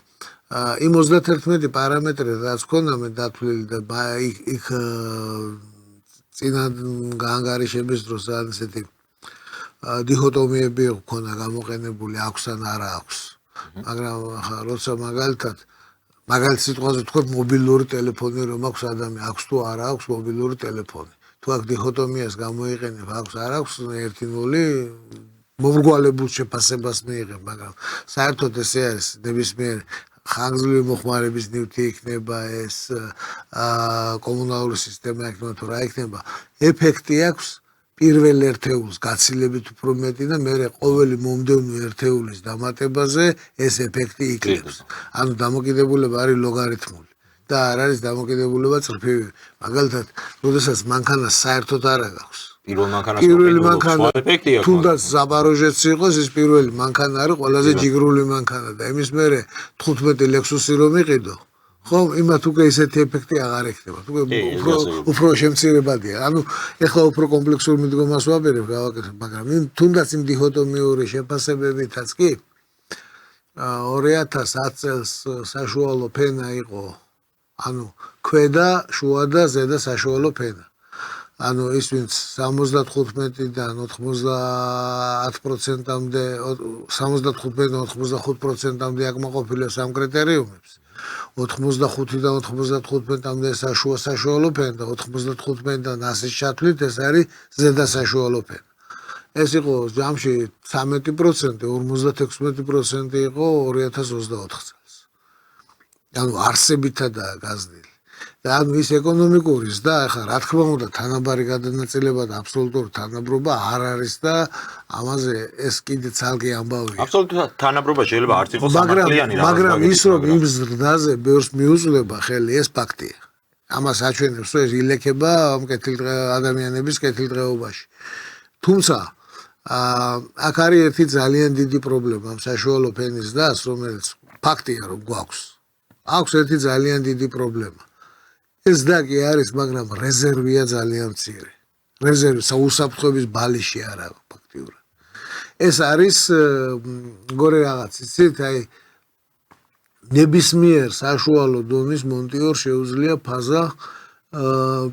იმ 31 პარამეტრი რაც ქონდა მე დათვლილი და იქ წინა გაანგარიშების დროს ან ესეთი დიქოტომიები ქონდა გამოყენებული, აქვს ან არა აქვს. მაგრამ ახლა როცა მაგალითად სიტყვაზე თქვა მობილური ტელეფონი რომ აქვს ადამიანს, აქვს თუ არა აქვს მობილური ტელეფონი. თუ აქ დიქოტომიას გამოიყენებ, აქვს არ აქვს 1-0 მომრგვალებულ შეფასებას მიიღებ, მაგრამ საერთოდ ესე არის ნებისმიერ ხანგრძლივი მოხმარების ნივთი იქნება ეს კომუნალური სისტემა იქნება თუ რა იქნება, ეფექტი აქვს პირველ ერთეულს გაცილებით უფრო მეტი და მერე ყოველი მომდევნო ერთეულის დამატებაზე ეს ეფექტი იქნებს. ანუ დამოკიდებულება არის ლოგარითმული. და არ არის დამოკიდებულება წრფივი. მაგალითად, როდესაც მანქანას საერთოდ არ აქვს. პირველი მანქანა თუნდაც ზაპოროჟეც იყოს, ის პირველი მანქანა არის ყველაზე ჯიგრული მანქანა და იმის მერე 15 ლექსუსი რომ იყიდო, ხო, იმათ უკვე ისეთი ეფექტი აღარ ექნება. უფრო შემცირებადია. ანუ ეხლა უფრო კომპლექსურ მიდგომას ვაპირებ, გავაკეთებ, მაგრამ თუნდაც იმ დიქოტომიური შეფასებებითაც კი 2010 წელს საშუალო ფენა იყო ანუ ქვედა, შუა და ზედა საშუალო ფენა. ანუ ის ვინც 75-დან 90%-მდე 75-დან 85%-მდე აკმაყოფილებს ამ კრიტერიუმებს. 85-დან 95-მდე საშუალო ფენა და 95-დან 100-ის ჩათვლით ეს არის ზედა საშუალო ფენა. ეს იყო ჯამში 13%, 56% იყო 2024 წელს. ანუ არსებითადაა გაზრდილი. და ანუ ის ეკონომიკურის და ახლა რა თქმა უნდა თანაბარი გადანაწილება და აბსოლუტური თანაბრობა არ არის და ამაზე ეს კიდე ცალკე ამბავია. აბსოლუტურად თანაბრობა შეიძლება არც იყოს სამართლიანი რაღაც. მაგრამ ის რომ იმ ზრდაზე ბევრს მიუწვდება ხელი ეს ფაქტია. ამას აჩვენებს რომ ეს ილექება ამ ადამიანების კეთილდღეობაში. თუმცა აქ არის ერთი ძალიან დიდი პრობლემა ამ საშუალო ფენის დას, რომელიც ფაქტია რომ გვაქვს. აქვს ერთი ძალიან დიდი პრობლემა. ეს და კი არის, მაგრამ რეზერვია ძალიან მცირე. რეზერვი უსაფრთხოების ბალიში არ აქვს ფაქტიურად. ეს არის გორე რაღაც იცით აი ნებისმიერ საშუალო დონის მონტიორ შეუძლია ფაზა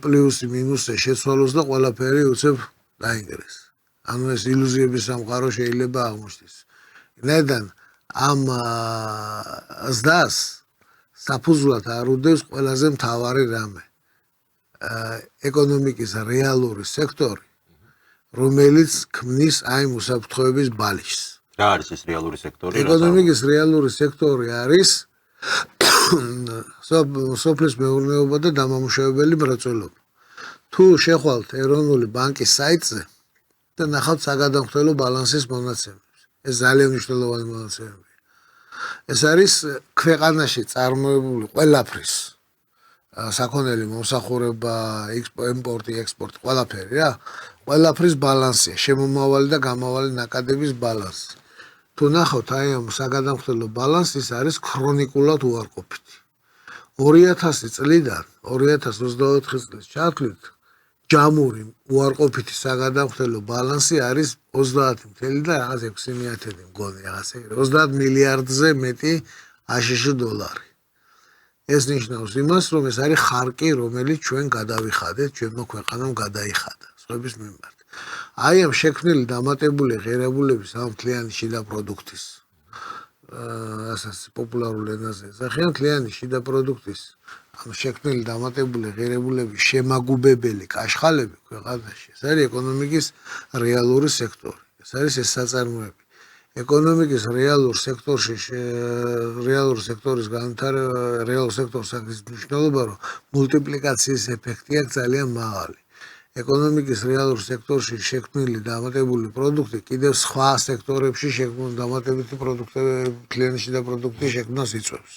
პლუსი მინუსზე შეცვალოს და ყველაფერი უცებ დაინგრეს. ანუ ეს ილუზიების სამყარო შეიძლება აღმოჩნდეს. ნედან ამ ზდას საფუძვლად არუდებს ყველაზე მთავარი რამე. ეკონომიკის რეალური სექტორი, რომელიც ქმნის აი უსაფრთხოების ბალიშს. რა არის ეს რეალური სექტორი? ეკონომიკის რეალური სექტორი არის სოფლის მეურნეობა და დამამუშავებელი მრეწველობა. თუ შეხვალთ ეროვნული ბანკის საიტზე და ნახავთ საგადამხდელო ბალანსის მონაცემებს. ეს ძალიან მნიშვნელოვანი მონაცემებია. ეს არის ქვეყანაში წარმოებული ყველაფრის საქონელი მომსახურება, იმპორტი, ექსპორტი, ყველაფერი რა. ყველაფრის ბალანსია, შემომავალი და გამავალი ნაკადების ბალანსი. თუ ნახავთ აი ამ საგადამხდელო ბალანსი ის არის ქრონიკულად უარყოფითი. 2000 წლიდან 2024 წლის ჩათვლით ჯამური უარყოფითი საგადამხდელო ბალანსი არის 30 და რაღაც 600 მგონი რაღაც 30 მილიარდზე მეტი აშშ დოლარი. ეს ნიშნავს იმას, რომ ეს არის ხარკი, რომელიც ჩვენ გადავიხადეთ, ჩვენმა ქვეყანამ გადაიხადა სხვების მიმართ. აი ამ შექმნილი დამატებული ღირებულების ამ მთლიანი შიდა პროდუქტის ასას პოპულარულ ენაზე ეძახიან მთლიანი შიდა პროდუქტის ამ შექმნილი დამატებული ღირებულების შემაგუბებელი კაშხალები ქვეყანაში. ეს არის ეკონომიკის რეალური სექტორი. ეს არის ეს საწარმოები. ეკონომიკის რეალურ სექტორის განვითარება, რეალურ სექტორს აქვს მნიშვნელობა, რომ მულტიპლიკაციის ეფექტი აქვს ძალიან მაღალი. ეკონომიკის რეალურ სექტორში შექმნილი დამატებული პროდუქტი კიდევ სხვა სექტორებში შექმნილი დამატებითი პროდუქტები, კლიანტში და პროდუქტი შექმნას იწვევს.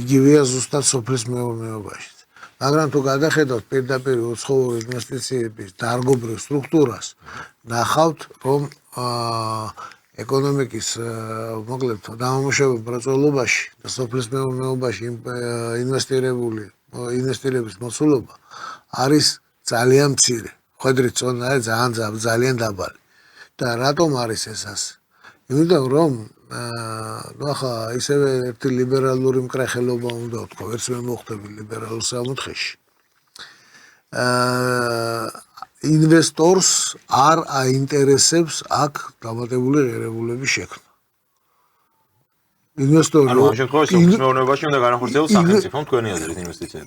იგივეა ზუსტად სოფლის მეურნეობაში. მაგრამ თუ გადახედავთ პირდაპირ უცხოური ინვესტიციების დარგობრივ სტრუქტურას, ნახავთ, რომ ეკონომიკის მოკლედ დამამუშავებელი მრეწველობაში და სოფლის მეურნეობაში ინვესტირების მოცულობა არის ძალიან მცირე. ხედრით წონა არის ძალიან დაბალი. და რატომ არის ეს ასე? იმიტომ რომ ახლა ისევე ერთი ლიბერალური მკრახელობა უნდა ვთქვა, ვერც მე მოხდები ლიბერალურ სამოთხეში. ინვესტორს არ აინტერესებს აქ დამატებული ღირებულების შექმნა. ინვესტორი ანუ ამ შემთხვევაში სოფლის მეურნეობაში უნდა განახორციელოს სახელმწიფომ თქვენი აზრით ინვესტიციები.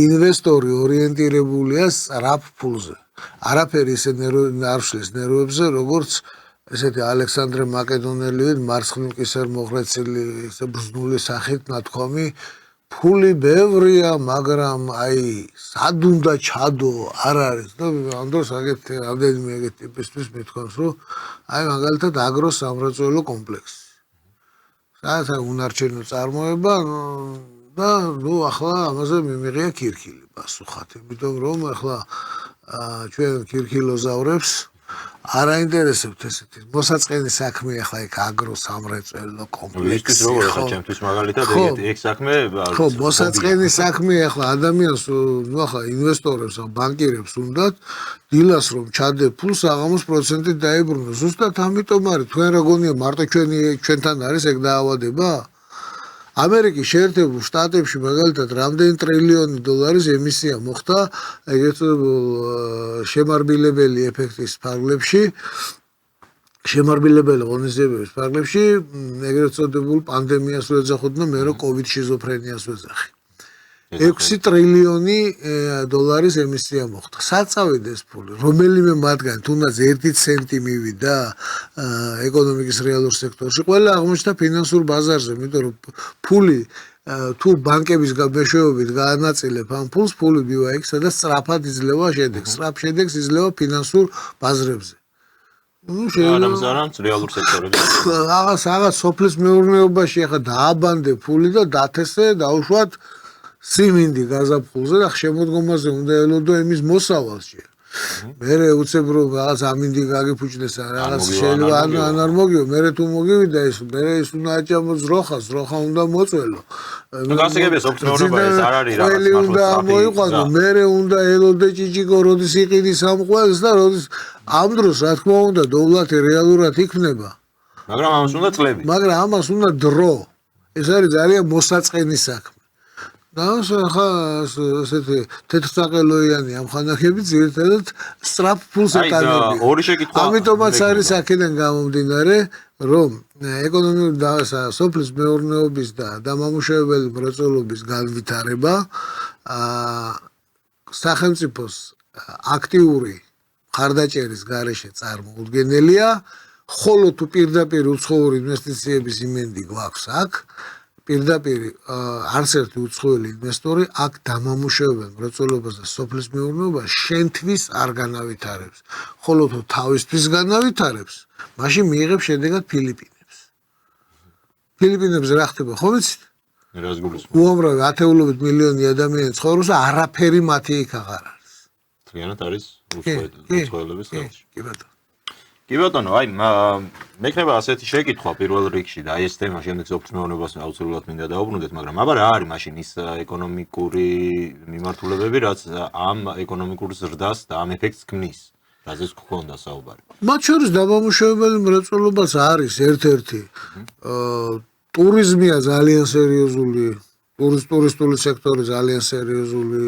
ინვესტორი ორიენტირებულია სწრაფ ფულზე. არაფერი ისე არ შლის ნერვებზე, როგორც ესეთი ალექსანდრე მაკედონელივით მარცხნივ მოღრეცილი ესე ბრძნული სახით ნათქვამი ფული ბევრია, მაგრამ აი სად უნდა ჩადო არ არის და ამ დროს ამდენიმე ეგეთ ტიპისთვის მithქვამს, რომ აი მაგალითად აგროს სამრეწველო კომპლექსი. სადაც უნარჩენო წარმოება და ნუ ახლა ამაზე მიმიღია ქირქილი პასუხად, იმიტომ რომ ახლა ჩვენ ქირქილოზავრებს არ აინტერესებთ ესეთი მოსაწყენი საქმე ახლა იქ აგრო სამრეწველო კომპლექსი. ის როგორ ახლა ჩემთვის მაგალითად ეგ საქმე ხო, მოსაწყენი საქმე ახლა ადამიანს ნუ ახლა ინვესტორებს ან ბანკირებს უნდათ დილას რომ ჩადე ფულს აღამოს პროცენტით დაიბრუნო. ზუსტად ამიტომ არის თქვენ რა გონია მარტო ჩვენთან არის ეგ დაავადება? ამერიკის შეერთებულ შტატებში მაგალითად რამდენი ტრილიონი დოლარის ემისია მოხდა ეგრეთ წოდებულ შემარბილებელი ეფექტის ფარგლებში, შემარბილებელი ღონისძიებების ფარგლებში, ეგრეთ წოდებულ პანდემიას ვეძახოთ და მე რო კოვიდ შიზოფრენიას ვეძახი. 6 ტრილიონი დოლარის ემისია მოხდა. სად წავიდა ეს ფული? რომელიმე მათგანი თუნდაც 1 ცენტი მივიდა ეკონომიკის რეალურ სექტორში, ყველა აღმოჩნდა ფინანსურ ბაზარზე, იმიტომ რომ ფული თუ ბანკების მეშვეობით გაანაწილებ ამ ფულს, ფული მივა იქ, სადაც სწრაფად იძლევა შედეგს. სწრაფ შედეგს იძლევა ფინანსურ ბაზრებზე. არამზარამც რეალურ სექტორებში. რაღაც სოფლის მეურნეობაში ახლა დააბანდე ფული და დათესე, დაუშვათ სიმინდი გაზაფხულზე და შემოდგომაზე უნდა ელოდო იმის მოსავალში. მერე უცებ რომ რაღაც ამინდი გაგიფუჭდეს რაღაც შეიძლება ან არ მოგიო მერე თუ მოგივიდა ეს მერე ის უნდა აჭამოს როხას როხა უნდა მოწველო გასაგებია სოფტმეურობა ეს არ არის რაღაც ყველი უნდა მოიყვანო მერე უნდა ელოდე ჭიჭიკო როდის იყიდის ამ ყველს და როდის ამ დროს რა თქმა უნდა დოვლათი რეალურად იქნება მაგრამ ამას უნდა წლები მაგრამ ამას უნდა დრო ეს არის ძალიან მოსაწყენი საქმე და ხა ესეთი თეთრსაყელოიანი ამ ხანახები ძირითადად სწრაფ ფულს ეკანებიან. ორი შეკითხვა. ამიტომაც არის აქედან გამომდინარე, რომ ეკონომიკური და სოფლის მეურნეობის და დამამუშავებელი მრეწველობის განვითარება სახელმწიფოს აქტიური მხარდაჭერის გარეშე წარმოუდგენელია, ხოლო თუ პირდაპირ უცხოური ინვესტიციების იმენდი გვაქვს აქ პირდაპირ არც ერთი უცხოელი ინვესტორი აქ დამამუშავებელ მრეწველობას და სოფლის მეურნეობას შენთვის არ განავითარებს. ხოლო თუ თავისთვის განავითარებს, მაშინ მიიღებს შედეგად ფილიპინებს. ფილიპინებზე რა ხდება, ხო ვიცით? რას გულისხმობ? უამრავი ათეულობით მილიონი ადამიანი ცხოვრობს და არაფერი მათი იქ აღარ არის. მთლიანად არის უცხოელების ხელში. კი ბატონო. კი ბატონო, აი მექნება ასეთი შეკითხვა პირველ რიგში და აი ეს თემა შემდეგ სოფლის მეურნეობას აუცილებლად მინდა დაუბრუნდეთ, მაგრამ აბა რა არის მაშინ ის ეკონომიკური მიმართულებები, რაც ამ ეკონომიკურ ზრდას და ამ ეფექტს ქმნის, რაზეც გქონდა საუბარი. მათ შორის დამამუშავებელი მრეწველობაც არის ერთ-ერთი. ტურიზმია ძალიან სერიოზული, ტურისტული სექტორი ძალიან სერიოზული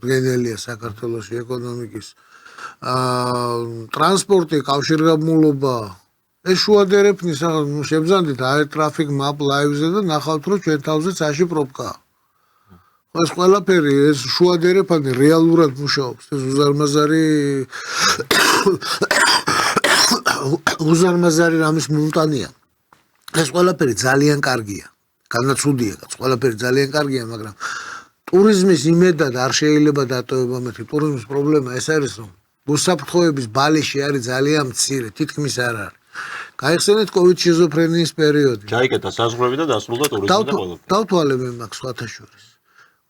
მდგენელია საქართველოში ეკონომიკის. ტრანსპორტი, კავშირგაბმულობა, ეს შუადერეფნის შებზანდით აი ტრაფიკ map live-ზე და ნახავთ რომ ჩვენ თავზე წაში პრობკაა. ეს ყველაფერი ეს შუადერეფანი რეალურად მუშაობს. ეს უზარმაზარი რამის მომტანია. ეს ყველაფერი ძალიან კარგია. განაცუდია, ყველაფერი ძალიან კარგია, მაგრამ ტურიზმის იმედად არ შეიძლება დატოვება მეთქი. ტურიზმის პრობლემა ეს არის რომ უსაფრთხოების ბალიში არის ძალიან მცირე, თითქმის არ არის. გაიხსენეთ COVID შიზოფრენიის პერიოდი. ჩაიკეტა საზღვრები და დასრულდა ტურიზმი და ყველაფერი. დავთვალე მე მაგ სხვათა შორის.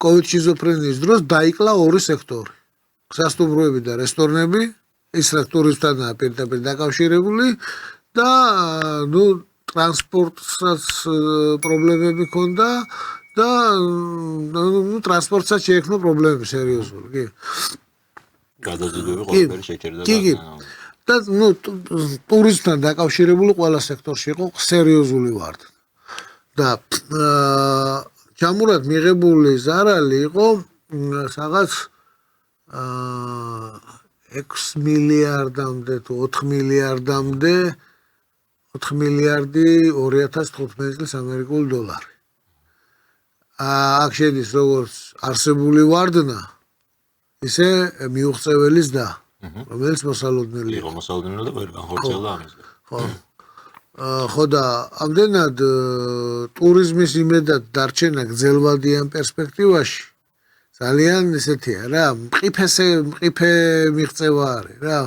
COVID შიზოფრენიის დროს დაიკლა ორი სექტორი. სასტუმროები და რესტორნები, ის რა ტურისტთანაა პირდაპირ დაკავშირებული და ნუ ტრანსპორტსაც პრობლემები ჰქონდა და ნუ ტრანსპორტსაც შეექმნა პრობლემები სერიოზული, კი. გადაზიდვები ყველაფერი შეჭერდა და ნუ ტურიზმთან დაკავშირებული ყველა სექტორში იყო სერიოზული ვარდი. და ჯამურად მიღებული ზარალი იყო რაღაც 6 მილიარდამდე თუ 4 მილიარდამდე 4 მილიარდი 2015 წლის ამერიკული დოლარი. აქ შედის როგორც არსებული ვარდნა, ისე მიუღწეველის და რომელიც მოსალოდნელი იყო მოსალოდნელი და ვერ განხორციელდა ამის. ხო და ამდენად ტურიზმის იმედად დარჩენა გრძელვადიან პერსპექტივაში ძალიან ესეთია რა, მყიფე მიღწევა არის რა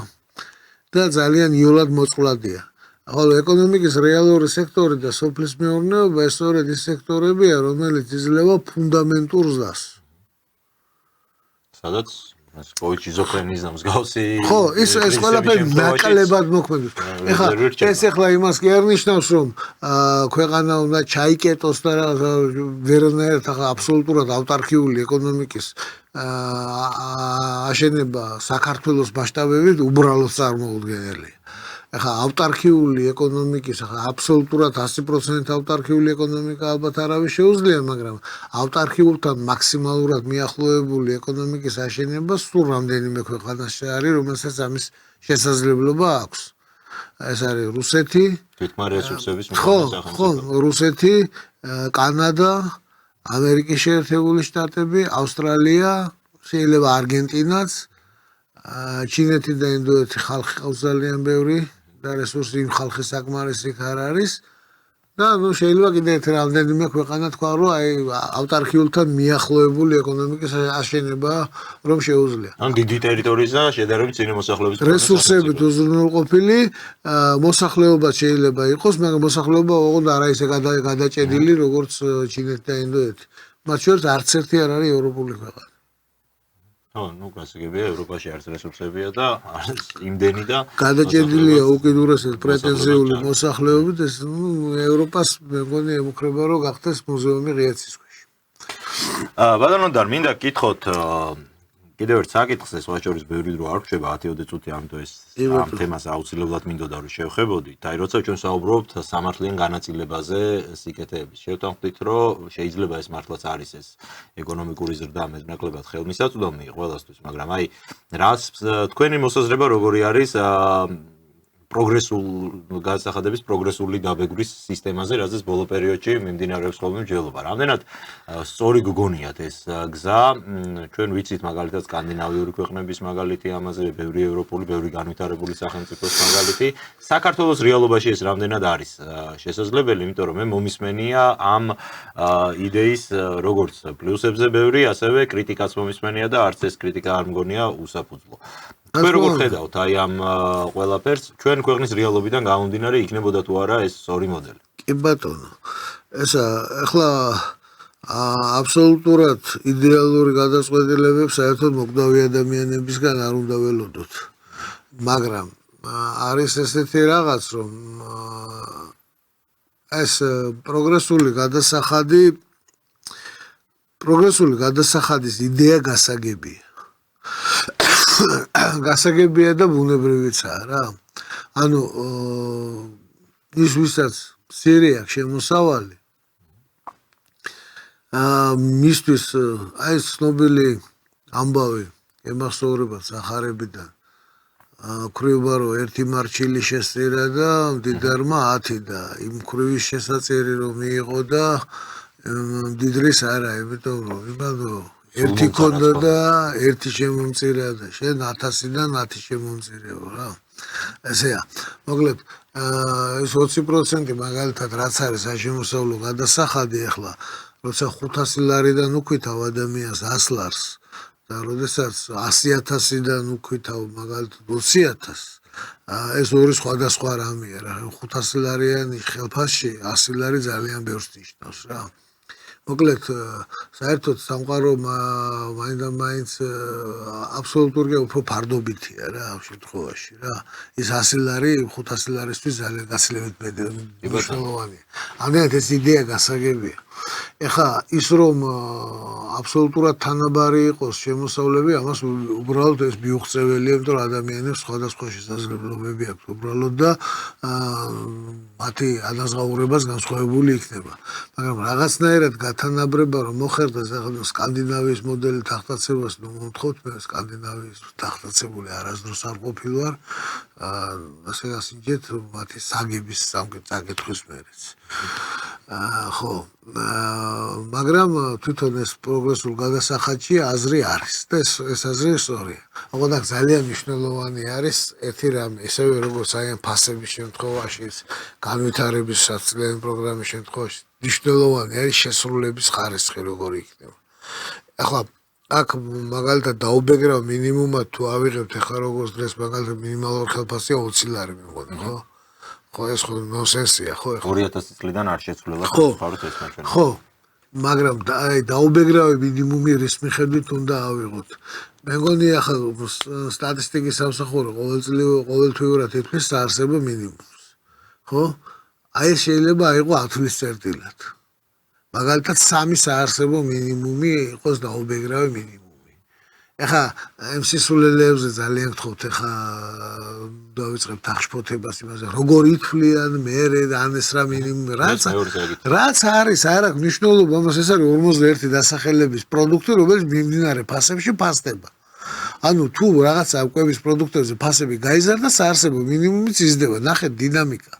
და ძალიან იოლად მოწყვლადია. ხოლო ეკონომიკის რეალური სექტორი და სოფლის მეურნეობა ეს სწორედ ის სექტორებია, რომელიც იძლევა ფუნდამენტურ ზრდას. სადაც COVID შიზოფრენიის და მსგავსი ხო, ის ყველაფერი ნაკლებად მოქმედებს. ეხლა ეს ახლა იმას კი არ ნიშნავს, რომ ქვეყანა უნდა ჩაიკეტოს და ვერანაირად ახლა აბსოლუტურად ავტარქიული ეკონომიკის აშენება საქართველოს მასშტაბებით უბრალოდ წარმოუდგენელია. ახლა ავტარქიული ეკონომიკის ახლა აბსოლუტურად 100% ავტარქიული ეკონომიკა ალბათ არავის შეუძლია, მაგრამ ავტარქიულთან მაქსიმალურად მიახლოებული ეკონომიკის აშენება სულ რამდენიმე ქვეყანაში არის, რომელსაც ამის შესაძლებლობა აქვს. ეს არის რუსეთი, თვითმარ რესურსების ხო, რუსეთი, კანადა, ამერიკის შეერთებული შტატები, ავსტრალია, შეიძლება არგენტინაც, ჩინეთი და ინდოეთი ხალხი ყავს ძალიან ბევრი და რესურსი იმ ხალხის საკმარისი არ არის და ნუ შეიძლება კიდე ერთ რამდენიმე ქვეყანა თქვა რომ აი ავტარქიულთან მიახლოებული ეკონომიკის აშენება რომ შეუძლია. ან დიდი ტერიტორიის და შედარებით წინა მოსახლეობის რესურსებით უზრუნველყოფილი მოსახლეობა შეიძლება იყოს, მაგრამ მოსახლეობა ოღონდ არა ისე გადაჭედილი როგორც ჩინეთი და ინდოეთი. მათ შორის არც ერთი არ არის ევროპული ქვეყანა. ხო, ნუ გასაგებია ევროპაში არც რესურსებია და არც იმდენი და გადაჭედილია უკიდურესად პრეტენზიული მოსახლეობით ეს ევროპას მეგონი ემუქრება რომ გახდეს მუზეუმი ღია ცისქვეშ. ბატონო და მინდა გკითხოთ კიდევ ერთ საკითხს ეს ვაჭორის ბევრი დრო არ რჩება 10-20 წუთი ამიტომ ეს ამ თემას აუცილებლად მინდოდა რომ შევხვებოდით. აი როცა ჩვენ საუბრობთ სამართლიან განაწილებაზე სიკეთეების შევთანხმდით რომ შეიძლება ეს მართლაც არის ეს ეკონომიკური ზრდა მეტნაკლებად ხელმისაწვდომი ყველასთვის, მაგრამ აი რას თქვენი მოსაზრება როგორი არის პროგრესულ განსახადების პროგრესული დაბეგვრის სისტემაზე, რაზეც ბოლო პერიოდში მიმდინარეობს ხოლმე მსჯელობა. რამდენად სწორი გგონიათ ეს გზა? ჩვენ ვიცით მაგალითად სკანდინავიური ქვეყნების მაგალითი ამაზე, ბევრი ევროპული, ბევრი განვითარებული სახელმწიფოს მაგალითი. საქართველოს რეალობაში ეს რამდენად არის შესაძლებელი, იმიტომ რომ მე მომისმენია ამ იდეის როგორც პლუსებზე ბევრი, ასევე კრიტიკაც მომისმენია და არც ეს კრიტიკა არ მგონია უსაფუძვლო. თქვენ როგორ ხედავთ აი ამ ყველაფერს ჩვენ ქვეყნის რეალობიდან გამომდინარე იქნებოდა თუ არა ეს სწორი მოდელი? კი ბატონო, ესა ახლა აბსოლუტურად იდეალური გადაწყვეტილებებს საერთოდ მოკვდავი ადამიანებისგან არ უნდა ველოდოთ. მაგრამ არის ესეთი რაღაც, რომ ეს პროგრესული გადასახადის იდეა გასაგებია. გასაგებია და ბუნებრივიცაა რა. ანუ ის ვისაც მცირე აქვს შემოსავალი მისთვის აი ცნობილი ამბავი ემახსოვრება სახარებიდან ქრიობა რომ ერთი მარჩილი შესწირა და მდიდარმა 10 და იმ ქრივის შესაწერი რომ მიიღო და მდიდრის არა, იმიტომ რომ იმადო ერთი ქონდა და ერთი შემომწირა და შენ 1000-დან 10 შემომწირეო რა. ესეა. მოკლედ ეს 20% მაგალითად რაც არის საშემოსავლო გადასახადი ახლა როცა 500 ლარიდან უკვითავ ადამიანს 100 ლარს და როდესაც 100,000-დან უკვითავ მაგალითად 20,000 ეს ორი სხვადასხვა რამეა რა. 500 ლარიანი ხელფასში 100 ლარი ძალიან ბევრს ნიშნავს რა. მოკლედ საერთოდ სამყარო მაინც აბსოლუტურია უფრო ფარდობითია რა ამ შემთხვევაში რა. ის 100 ლარი 500 ლარისთვის ძალიან გაცილებით მნიშვნელოვანია. ამდენად ეს იდეა გასაგებია. ეხლა ის რომ აბსოლუტურად თანაბარი იყოს შემოსავლები, ამას უბრალოდ ეს მიუღწეველია, იმიტომ რომ ადამიანებს სხვადასხვა შესაძლებლობები აქვს უბრალოდ და მათი ანაზღაურებას განსხვავებული იქნება. მაგრამ რაღაცნაირად გათანაბრება რომ მოხერდეს ახლა სკანდინავიის მოდელი თახტაცებას, ნუ მომთხოვთ მე სკანდინავიის თახტაცებული არასდროს არ ყოფილვარ, ასე გასინჯეთ მათი საგების საკითხვის მერეც. ხო, მაგრამ თვითონ ეს პროგრესულ გადასახადში აზრი არის და ეს აზრი სწორია. ოღონდ ძალიან მნიშვნელოვანი არის ერთი რამე, ისევე როგორც აი ამ ფასების შემთხვევაში, განვითარების საცილიანი პროგრამის შემთხვევაში, მნიშვნელოვანი არის შესრულების ხარისხი როგორი იქნება. ახლა აქ მაგალითად დაუბეგრავ მინიმუმად თუ ავიღებთ ახლა როგორც დღეს მაგალითად მინიმალური ხელფასია 20 ლარი მეგონი, ხო? ხო ეს ხო ნონსენსია ხო ეხლა 2000 წლიდან არ შეცვლილა ხართ ეს მაჩვენებელი. ხო, მაგრამ აი დაუბეგრავი მინიმუმი რის მიხედვით უნდა ავიღოთ. მეგონი ახლა სტატისტიკის სამსახური ყოველთვიურად ითქმის საარსებო მინიმუმს. ხო? აი ეს შეიძლება აიღო 10 თვის წერტილად. მაგალითად 3 საარსებო მინიმუმი იყოს დაუბეგრავი მინიმუმი. ეხლა ამ სისულელეებზე ძალიან გთხოვთ ეხლა დავიწყებთ ახშფოთებას იმაზე როგორ ითვლიან მერე ან ეს რა მინიმუმი რაც არის არ აქვს მნიშვნელობა ამას ეს არის 51 დასახელების პროდუქტი რომელიც მიმდინარე ფასებში ფასდება. ანუ თუ რაღაცა კვების პროდუქტებზე ფასები გაიზარდა საარსებო მინიმუმიც იზრდება. ნახეთ დინამიკა.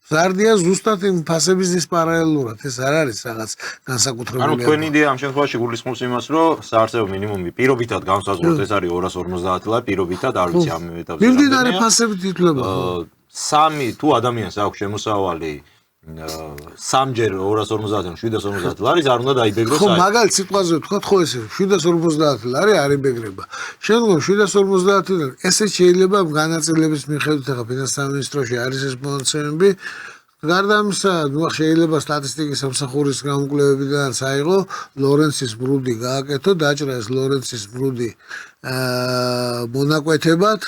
ზარდია ზუსტად იმ ფასებისთვის პარალელურად ეს არ არის რაღაც განსაკუთრებული. ანუ თქვენი იდეა ამ შემთხვევაში გულისხმობს იმას, რომ საარსებო მინიმუმი პირობითად განსაზღვროთ ეს არის 250 ლარი პირობითად არ ვიცი ამ ეტაპზე. მიმდინარე ფასებით ითვლება. 3 თუ ადამიანს აქვს შემოსავალი სამჯერ 250-დან 750 ლარის არ უნდა დაიბეგროს ხო მაგალითად სიტყვაზე ვთქვათ ხო ესე 750 ლარი არ იბეგრება. შემდგომ 750-დან ესე შეიძლება განაწილების მიხედვით ახლა ფინანსთა სამინისტროში არის ეს მონაცემები გარდა ამისა, შეიძლება სტატისტიკის სამსახურის გამოკვლევებიდანაც აიღო ლორენცის ბრუდი გააკეთო, დაჭრა ეს ლორენცის ბრუდი მონაკვეთებად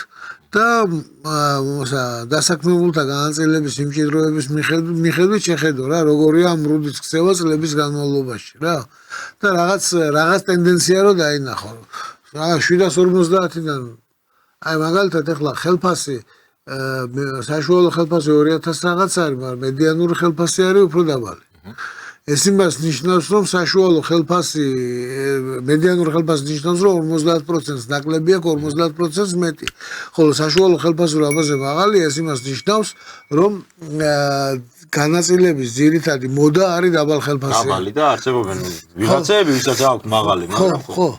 და დასაქმებულთა განაწილების სიმჭიდროების მიხედვით შეხედო რა, როგორია ამ ბრუდის ქცევა წლების განმავლობაში რა. და რაღაც ტენდენცია რო დაინახო. 750-დან აი მაგალითად ეხლა ხელფასი საშუალო ხელფასი 2000 რაღაც არის, მაგრამ მედიანური ხელფასი არის უფრო დაბალი. ეს იმას ნიშნავს, რომ საშუალო ხელფასი მედიანური ხელფასი ნიშნავს, რომ 50%-ს ნაკლები აქვს, 50%-ს მეტი. ხოლო საშუალო ხელფასი რაბაზე მაღალია, ეს იმას ნიშნავს, რომ განაწილების ძირითადი მოდა არის დაბალ ხელფასი. დაბალი და არსებობენ ვიღაცები, ვისაც აქვს მაღალი, მაგრამ ხო.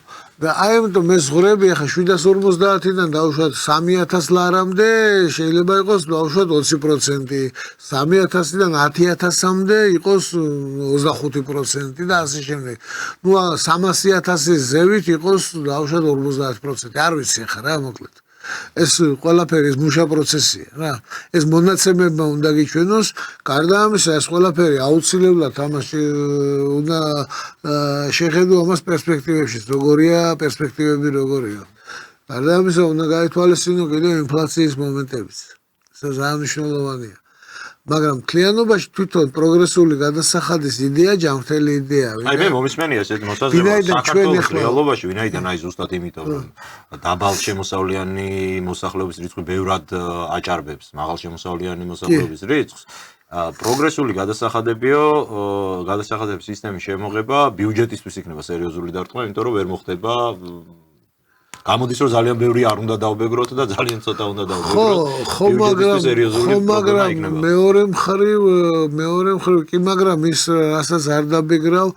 და აი ამიტომ ეს ღრები ახლა 750-დან დავუშვათ 3000 ლარამდე შეიძლება იყოს დავუშვათ 20%, 3000-დან 10000-მდე იყოს 25% და ასე შემდეგ. ნუ 300,000-ის ზევით იყოს დავუშვათ 50%. არ ვიცი ახლა რა მოკლედ. ეს ყველაფერი ეს მუშა პროცესია რა. ეს მონაცემებმა უნდა გიჩვენოს, გარდა ამისა ეს ყველაფერი აუცილებლად ამას უნდა შეხედო ამას პერსპექტივებში, როგორია პერსპექტივები როგორია. გარდა ამისა უნდა გაითვალისწინო კიდევ ინფლაციის მომენტებიც. ეს ძალიან მნიშვნელოვანია. მაგრამ კლიანობაში თვითონ პროგრესული გადასახადის იდეა ჯანმრთელი იდეაა. აი მე მომისმენია ეს მოსაზრება საქართველოს რეალობაში, ვინაიდან აი ზუსტად იმიტომ რომ დაბალ შემოსავლიანი მოსახლეობის რიცხვი ბევრად აჭარბებს მაღალ შემოსავლიანი მოსახლეობის რიცხვს. პროგრესული გადასახადების სისტემის შემოღება ბიუჯეტისთვის იქნება სერიოზული დარტყმა, იმიტომ რომ ვერ მოხდება გამოდის რომ ძალიან ბევრი არ უნდა დაუბეგროთ და ძალიან ცოტა უნდა დაუბეგროთ. ხო, მაგრამ მეორე მხრივ კი, მაგრამ ის რასაც არ დაბეგრავ,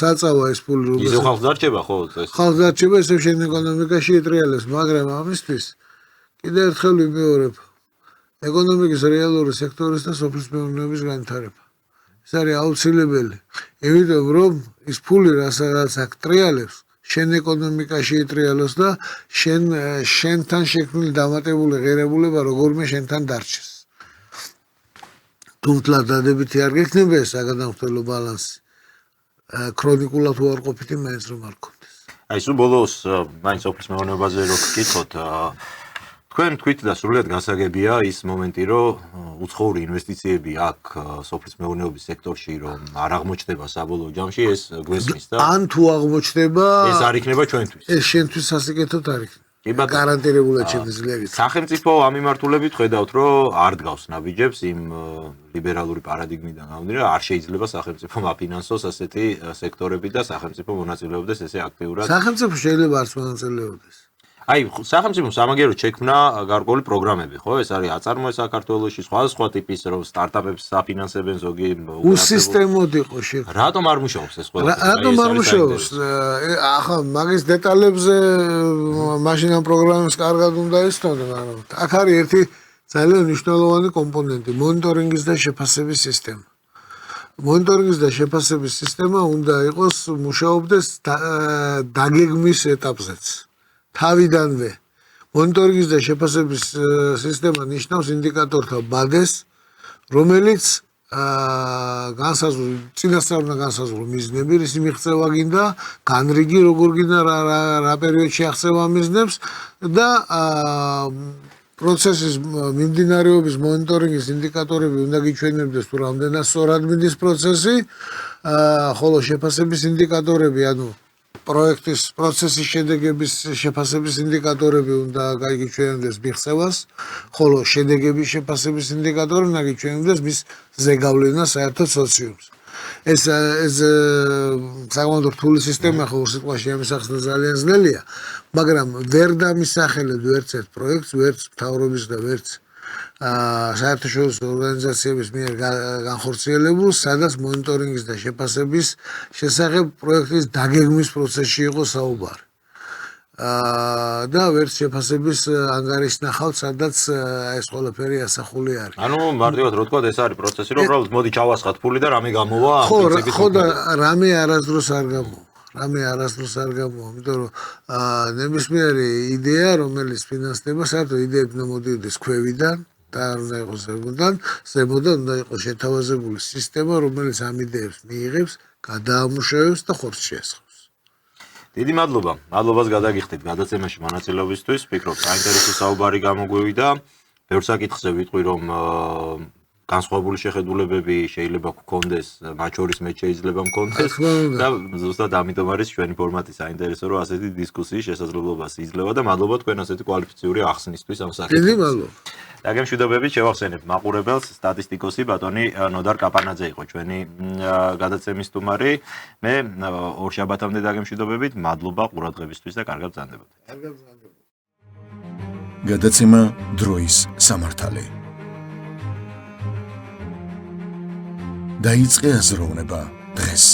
საწავა ეს ფული რომ ისე ხალხს დარჩება, ხო, ეს. ხალხს დარჩება, ესე შენ ეკონომიკაში ეტრიალებს, მაგრამ ამისთვის კიდევ ერთხელ ვიმეორებ. ეკონომიკის რეალური სექტორის და სოფლის მეურნეობის განვითარება. ეს არის აუცილებელი. იმიტომ რომ ის ფული რასაც აქ ტრიალებს შენ ეკონომიკაში ეტრიალოს და შენთან შექმნილი დამატებული ღირებულება როგორმე შენთან დარჩეს. თუმცა დადებითი არ გექნება ეს საგადამხდელო ბალანსი. ქრონიკულად უარყოფითი მაინც რომ არ გქონდეს. აი სულ ბოლოს მაინც სოფლის მეურნეობაზე რო გკითხოთ, თქვენ თქვით და სრულიად გასაგებია ის მომენტი, რომ უცხოური ინვესტიციები აქ სოფლის მეურნეობის სექტორში რომ არ აღმოჩნდება საბოლოო ჯამში, ეს გვესმის და ან თუ აღმოჩნდება ეს არ იქნება ჩვენთვის. ეს შენთვის სასიკეთოდ არ იქნება. გარანტირებულად შეგვიძლია გითხრათ. სახელმწიფო ამ მიმართულებით ხედავთ, რომ არ დგავს ნაბიჯებს იმ ლიბერალური პარადიგმიდან გამომდინარე, არ შეიძლება სახელმწიფო მაფინანსოს ასეთი სექტორები და სახელმწიფო მონაწილეობდეს ესე აქტიურად. სახელმწიფო შეიძლება არც მონაწილეობდეს. აი, სახელმწიფო სამაგიეროდ შექმნა გარკვეული პროგრამები, ხო? ეს არის აწარმოე საქართველოში, სხვადასხვა ტიპის რომ სტარტაპებს საფინანსებენ ზოგი უსისტემოდ იყო შექმნა. რატომ არ მუშაობს ეს ყველაფერი? რატომ არ მუშაობს? ახლა მაგის დეტალებზე მაშინ ამ პროგრამებს კარგად უნდა იცოდე, მაგრამ აქ არის ერთი ძალიან მნიშვნელოვანი კომპონენტი, მონიტორინგის და შეფასების სისტემა. მონიტორინგის და შეფასების სისტემა უნდა იყოს მუშაობდეს დაგეგმვის ეტაპზეც. თავიდანვე მონიტორინგის და შეფასების სისტემა ნიშნავს ინდიკატორთა ბადეს, რომელიც წინასწარ უნდა განსაზღვრო მიზნები, ისი მიღწევა გინდა, განრიგი როგორ გინდა, რა პერიოდში აღწევა მიზნებს და პროცესის მიმდინარეობის მონიტორინგის ინდიკატორები უნდა გიჩვენებდეს თუ რამდენად სწორად მიდის პროცესი, ხოლო შეფასების ინდიკატორები, ანუ პროექტის პროცესის შედეგების შეფასების ინდიკატორები უნდა გაიგიჩვენებდეს მიღწევას, ხოლო შედეგების შეფასების ინდიკატორი უნდა გიჩვენებდეს მის ზეგავლენას საერთოდ სოციუმს. ეს საკმაოდ რთული სისტემა ხო სიტყვაში ამის ახსნა ძალიან ძნელია, მაგრამ ვერ დამისახელებ ვერც ერთ პროექტს, ვერც მთავრობის და ვერც საერთაშორისო ორგანიზაციების მიერ განხორციელებულ, სადაც მონიტორინგის და შეფასების შესახებ პროექტის დაგეგმვის პროცესში იყო საუბარი. და ვერც შეფასების ანგარიშს ნახავთ, სადაც ეს ყველაფერი ასახული არის. ანუ მარტივად რო თქვა, ეს არის პროცესი, რომ უბრალოდ მოდი ჩავასხათ ფული და რამე გამოვა ამ პრინციპით. ხო და რამე არასდროს არ გამოვა. იმიტომ რომ ნებისმიერი იდეა, რომელიც ფინანსდება, საერთოდ იდეები უნდა მოდიოდეს ქვევიდან და არ უნდა იყოს ზემოდან უნდა იყოს შეთავაზებული სისტემა, რომელიც ამ იდეებს მიიღებს, გადაამუშავებს და ხორცს შეესხავს. დიდი მადლობა. მადლობას გადაგიხდით გადაცემაში მონაწილეობისთვის. ვფიქრობ, საინტერესო საუბარი გამოგვივიდა. ბევრ საკითხზე ვიტყვი, რომ განსხვავებული შეხედულებები შეიძლება გქონდეს, მათ შორის მე შეიძლება მქონდეს და ზუსტად ამიტომ არის ჩვენი ფორმატი საინტერესო, რომ ასეთი დისკუსიის შესაძლებლობას იძლევა და მადლობა თქვენ ასეთი კვალიფიციური ახსნისთვის ამ საკითხს. დიდი მადლობა. დაგემშვიდობებით შევახსენებთ მაყურებელს სტატისტიკოსი ბატონი ნოდარ კაპანაძე იყო ჩვენი გადაცემის სტუმარი. მე ორ შაბათამდე დაგემშვიდობებით. მადლობა ყურადღებისთვის და კარგად ბრძანდებოდეთ. გადაცემა დროის სამართალი. დაიწყე აზროვნება დღეს.